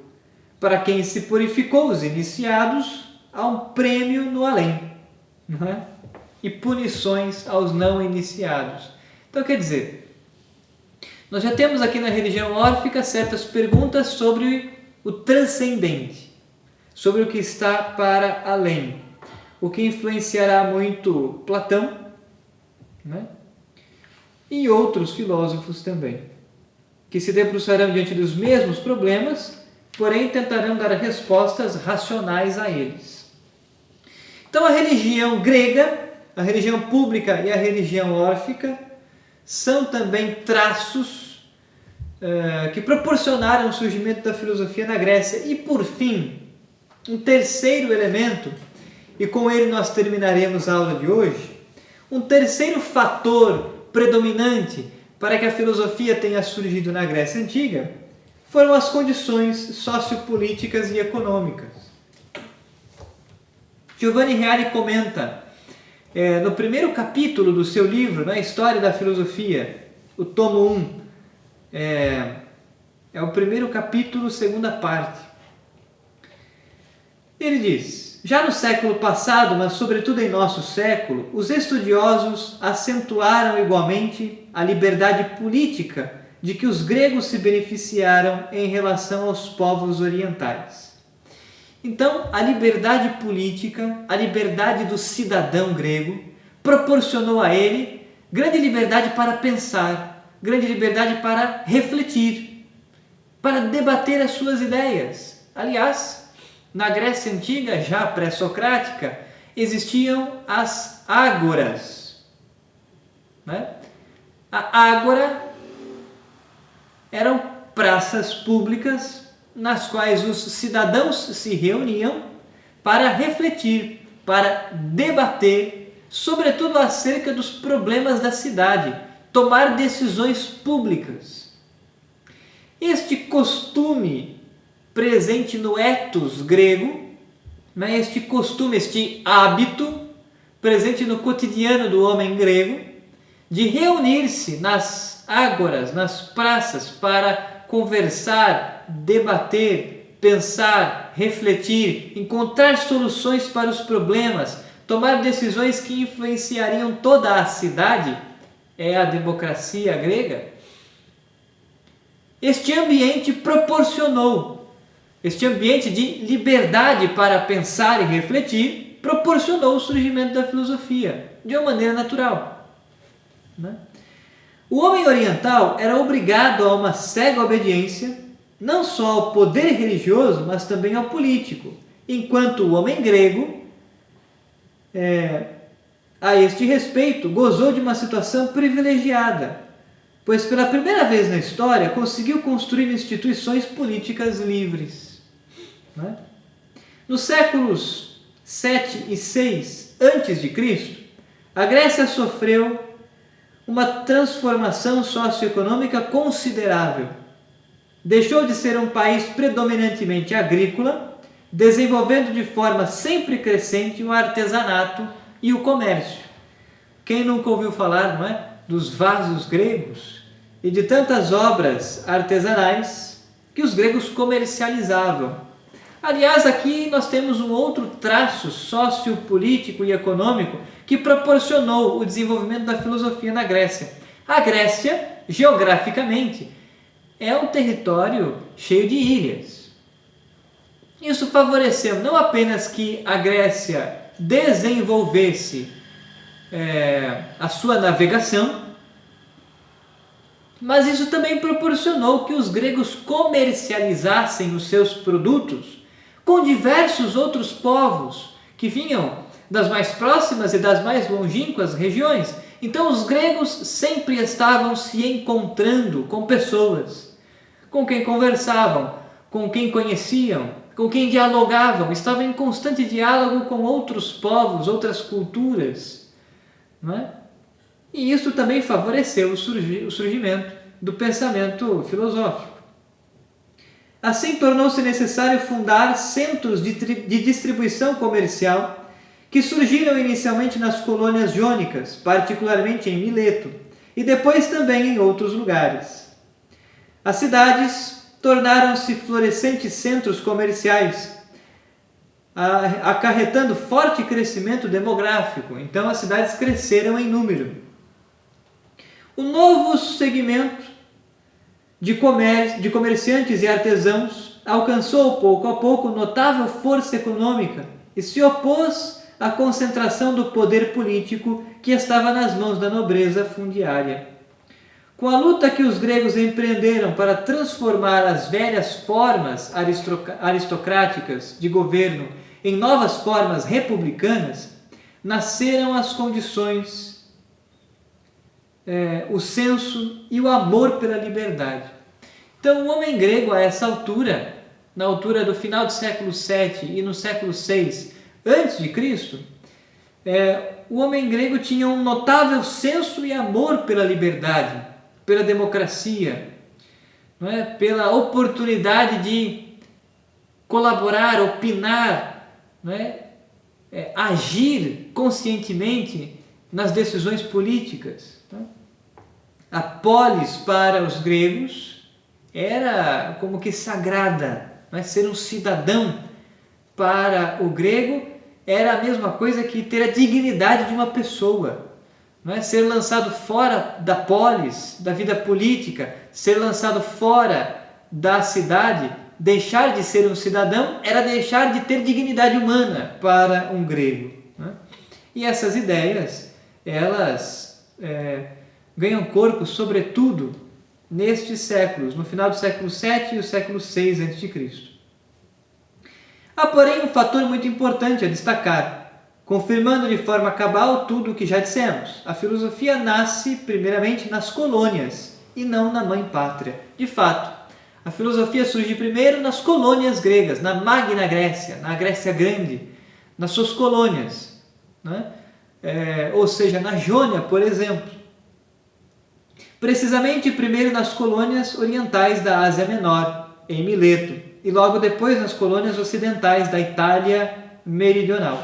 Para quem se purificou, os iniciados, há um prêmio no além, não é? E punições aos não iniciados. Então, quer dizer, nós já temos aqui na religião órfica certas perguntas sobre o transcendente, sobre o que está para além, o que influenciará muito Platão, né? E outros filósofos também, que se debruçarão diante dos mesmos problemas, porém tentarão dar respostas racionais a eles. Então a religião grega, a religião pública e a religião órfica são também traços que proporcionaram o surgimento da filosofia na Grécia. E por fim, um terceiro elemento, e com ele nós terminaremos a aula de hoje, um terceiro fator predominante para que a filosofia tenha surgido na Grécia Antiga foram as condições sociopolíticas e econômicas. Giovanni Reale comenta no primeiro capítulo do seu livro, na História da Filosofia, o tomo 1, é o primeiro capítulo, segunda parte. Ele diz: já no século passado, mas sobretudo em nosso século, os estudiosos acentuaram igualmente a liberdade política de que os gregos se beneficiaram em relação aos povos orientais. Então, a liberdade política, a liberdade do cidadão grego, proporcionou a ele grande liberdade para pensar, grande liberdade para refletir, para debater as suas ideias. Aliás, na Grécia Antiga, já pré-socrática, existiam as ágoras, né? A ágora eram praças públicas nas quais os cidadãos se reuniam para refletir, para debater, sobretudo acerca dos problemas da cidade, tomar decisões públicas. Este costume presente no ethos grego, né, este costume, este hábito presente no cotidiano do homem grego, de reunir-se nas ágoras, nas praças, para conversar, debater, pensar, refletir, encontrar soluções para os problemas, tomar decisões que influenciariam toda a cidade, é a democracia grega. Este ambiente de liberdade para pensar e refletir, proporcionou o surgimento da filosofia de uma maneira natural, né? O homem oriental era obrigado a uma cega obediência, não só ao poder religioso, mas também ao político, enquanto o homem grego, a este respeito, gozou de uma situação privilegiada, pois pela primeira vez na história conseguiu construir instituições políticas livres, né? Nos séculos 7 e 6 a.C., a Grécia sofreu uma transformação socioeconômica considerável. Deixou de ser um país predominantemente agrícola, desenvolvendo de forma sempre crescente o artesanato e o comércio. Quem nunca ouviu falar, não é, dos vasos gregos e de tantas obras artesanais que os gregos comercializavam? Aliás, aqui nós temos um outro traço sociopolítico e econômico que proporcionou o desenvolvimento da filosofia na Grécia. A Grécia, geograficamente, é um território cheio de ilhas. Isso favoreceu não apenas que a Grécia desenvolvesse a sua navegação, mas isso também proporcionou que os gregos comercializassem os seus produtos com diversos outros povos que vinham das mais próximas e das mais longínquas regiões. Então os gregos sempre estavam se encontrando com pessoas, com quem conversavam, com quem conheciam, com quem dialogavam, estavam em constante diálogo com outros povos, outras culturas, não é? E isso também favoreceu o surgimento do pensamento filosófico. Assim, tornou-se necessário fundar centros de distribuição comercial que surgiram inicialmente nas colônias jônicas, particularmente em Mileto, e depois também em outros lugares. As cidades tornaram-se florescentes centros comerciais, acarretando forte crescimento demográfico. Então as cidades cresceram em número. O novo segmento de comerciantes e artesãos alcançou pouco a pouco notável força econômica e se opôs à concentração do poder político que estava nas mãos da nobreza fundiária. Com a luta que os gregos empreenderam para transformar as velhas formas aristocráticas de governo em novas formas republicanas, nasceram as condições, o senso e o amor pela liberdade. Então, o homem grego, a essa altura, na altura do final do século VII e no século VI a.C., o homem grego tinha um notável senso e amor pela liberdade, pela democracia, não é? Pela oportunidade de colaborar, opinar, não é? Agir conscientemente nas decisões políticas. A polis para os gregos era como que sagrada, não é? Ser um cidadão para o grego era a mesma coisa que ter a dignidade de uma pessoa, não é? Ser lançado fora da polis, da vida política, ser lançado fora da cidade, deixar de ser um cidadão era deixar de ter dignidade humana para um grego, não é? E essas ideias, elas ganham corpo, sobretudo, nestes séculos, no final do século VII e o século VI a.C. Há, porém, um fator muito importante a destacar, confirmando de forma cabal tudo o que já dissemos. A filosofia nasce, primeiramente, nas colônias e não na mãe pátria. De fato, a filosofia surge primeiro nas colônias gregas, na Magna Grécia, na Grécia Grande, nas suas colônias, né? Ou seja, na Jônia, por exemplo. Precisamente primeiro nas colônias orientais da Ásia Menor, em Mileto, e logo depois nas colônias ocidentais da Itália Meridional.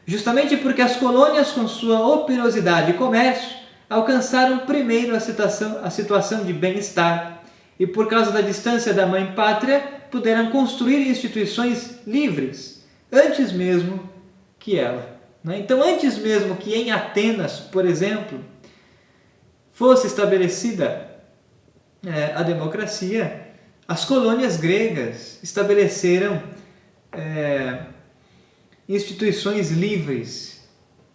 Justamente porque as colônias, com sua operosidade e comércio, alcançaram primeiro a situação de bem-estar e, por causa da distância da mãe pátria, puderam construir instituições livres, antes mesmo que ela. Né? Então, antes mesmo que em Atenas, por exemplo, fosse estabelecida a democracia, as colônias gregas estabeleceram instituições livres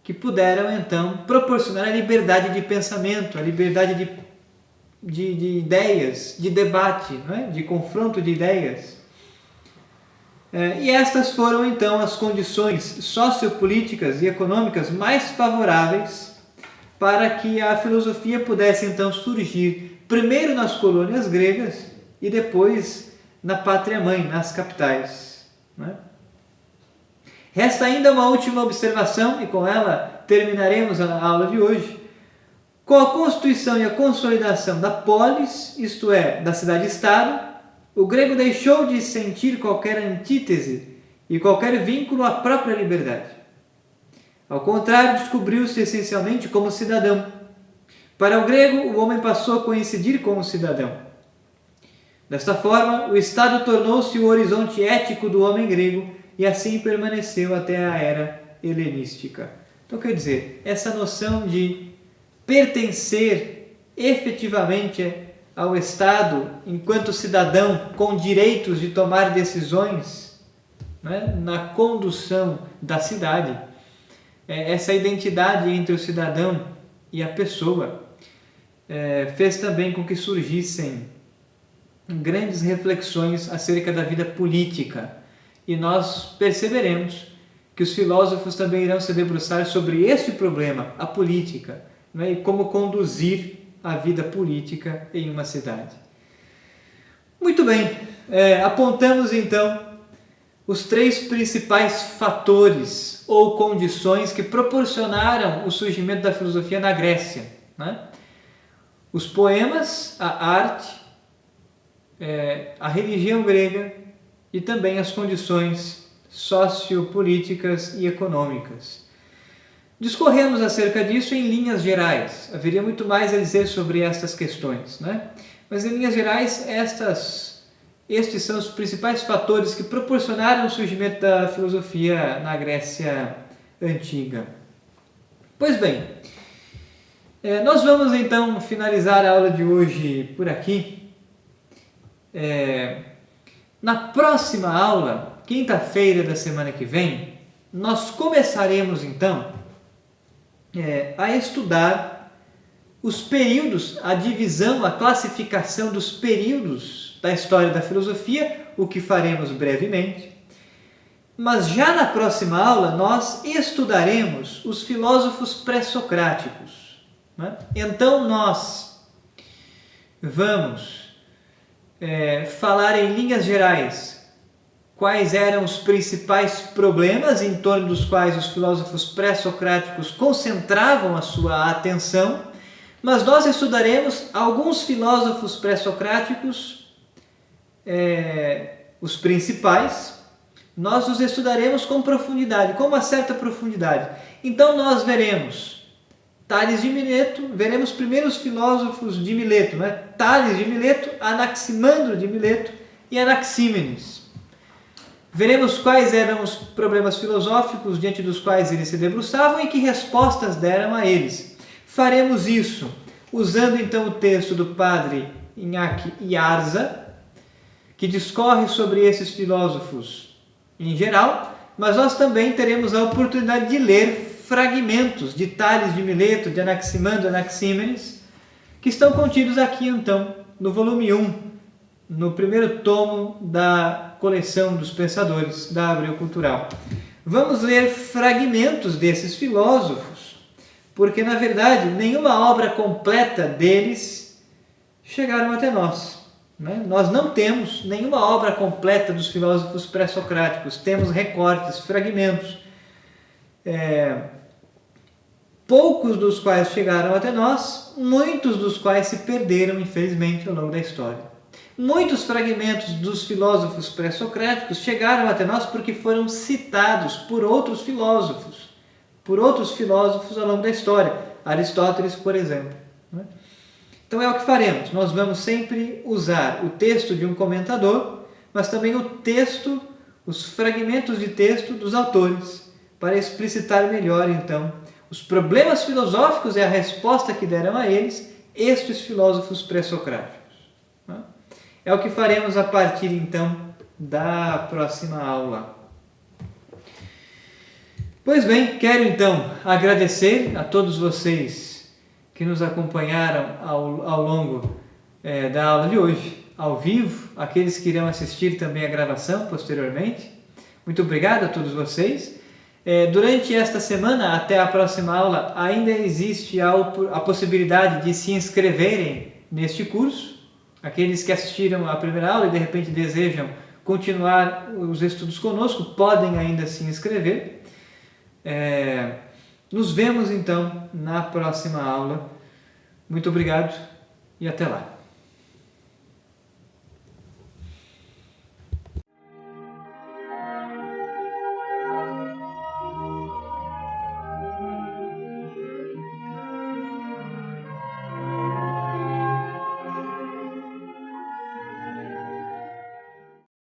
que puderam então proporcionar a liberdade de pensamento, a liberdade de ideias, de debate, né? De confronto de ideias. E estas foram então as condições sociopolíticas e econômicas mais favoráveis para que a filosofia pudesse então surgir primeiro nas colônias gregas e depois na pátria-mãe, nas capitais. Né? Resta ainda uma última observação, e com ela terminaremos a aula de hoje. Com a constituição e a consolidação da polis, isto é, da cidade-estado, o grego deixou de sentir qualquer antítese e qualquer vínculo à própria liberdade. Ao contrário, descobriu-se essencialmente como cidadão. Para o grego, o homem passou a coincidir com o cidadão. Desta forma, o Estado tornou-se o horizonte ético do homem grego e assim permaneceu até a era helenística. Então, quer dizer, essa noção de pertencer efetivamente ao Estado enquanto cidadão com direitos de tomar decisões, né, na condução da cidade, essa identidade entre o cidadão e a pessoa fez também com que surgissem grandes reflexões acerca da vida política. E nós perceberemos que os filósofos também irão se debruçar sobre este problema, a política, né, e como conduzir a vida política em uma cidade. Muito bem, apontamos então os 3 principais fatores ou condições que proporcionaram o surgimento da filosofia na Grécia. Né? Os poemas, a arte, a religião grega e também as condições sociopolíticas e econômicas. Discorremos acerca disso em linhas gerais. Haveria muito mais a dizer sobre estas questões, né? Mas em linhas gerais, estes são os principais fatores que proporcionaram o surgimento da filosofia na Grécia Antiga. Pois bem, nós vamos então finalizar a aula de hoje por aqui. Na próxima aula, quinta-feira da semana que vem, nós começaremos então a estudar os períodos, a divisão, a classificação dos períodos da história da filosofia, o que faremos brevemente. Mas já na próxima aula nós estudaremos os filósofos pré-socráticos. Né? Então nós vamos falar em linhas gerais quais eram os principais problemas em torno dos quais os filósofos pré-socráticos concentravam a sua atenção, mas nós estudaremos alguns filósofos pré-socráticos, os principais, nós os estudaremos com profundidade, com uma certa profundidade. Então nós veremos Tales de Mileto, veremos primeiro os filósofos de Mileto, né? Tales de Mileto, Anaximandro de Mileto e Anaxímenes. Veremos quais eram os problemas filosóficos diante dos quais eles se debruçavam e que respostas deram a eles. Faremos isso usando então o texto do padre Iñaki Yarza, que discorre sobre esses filósofos em geral, mas nós também teremos a oportunidade de ler fragmentos de Tales de Mileto, de Anaximandro e Anaxímenes, que estão contidos aqui então no volume 1, no primeiro tomo da coleção dos pensadores da Abreu Cultural. Vamos ler fragmentos desses filósofos, porque na verdade nenhuma obra completa deles chegaram até nós. Né? Nós não temos nenhuma obra completa dos filósofos pré-socráticos, temos recortes, fragmentos. Poucos dos quais chegaram até nós, muitos dos quais se perderam, infelizmente, ao longo da história. Muitos fragmentos dos filósofos pré-socráticos chegaram até nós porque foram citados por outros filósofos ao longo da história. Aristóteles, por exemplo. Então é o que faremos. Nós vamos sempre usar o texto de um comentador, mas também o texto, os fragmentos de texto dos autores, para explicitar melhor, então, os problemas filosóficos e a resposta que deram a eles estes filósofos pré-socráticos. É o que faremos a partir, então, da próxima aula. Pois bem, quero, então, agradecer a todos vocês que nos acompanharam ao longo da aula de hoje, ao vivo, aqueles que irão assistir também a gravação posteriormente. Muito obrigado a todos vocês. Durante esta semana, até a próxima aula, ainda existe a possibilidade de se inscreverem neste curso. Aqueles que assistiram à primeira aula e de repente desejam continuar os estudos conosco, podem ainda se inscrever. Nos vemos então na próxima aula. Muito obrigado e até lá.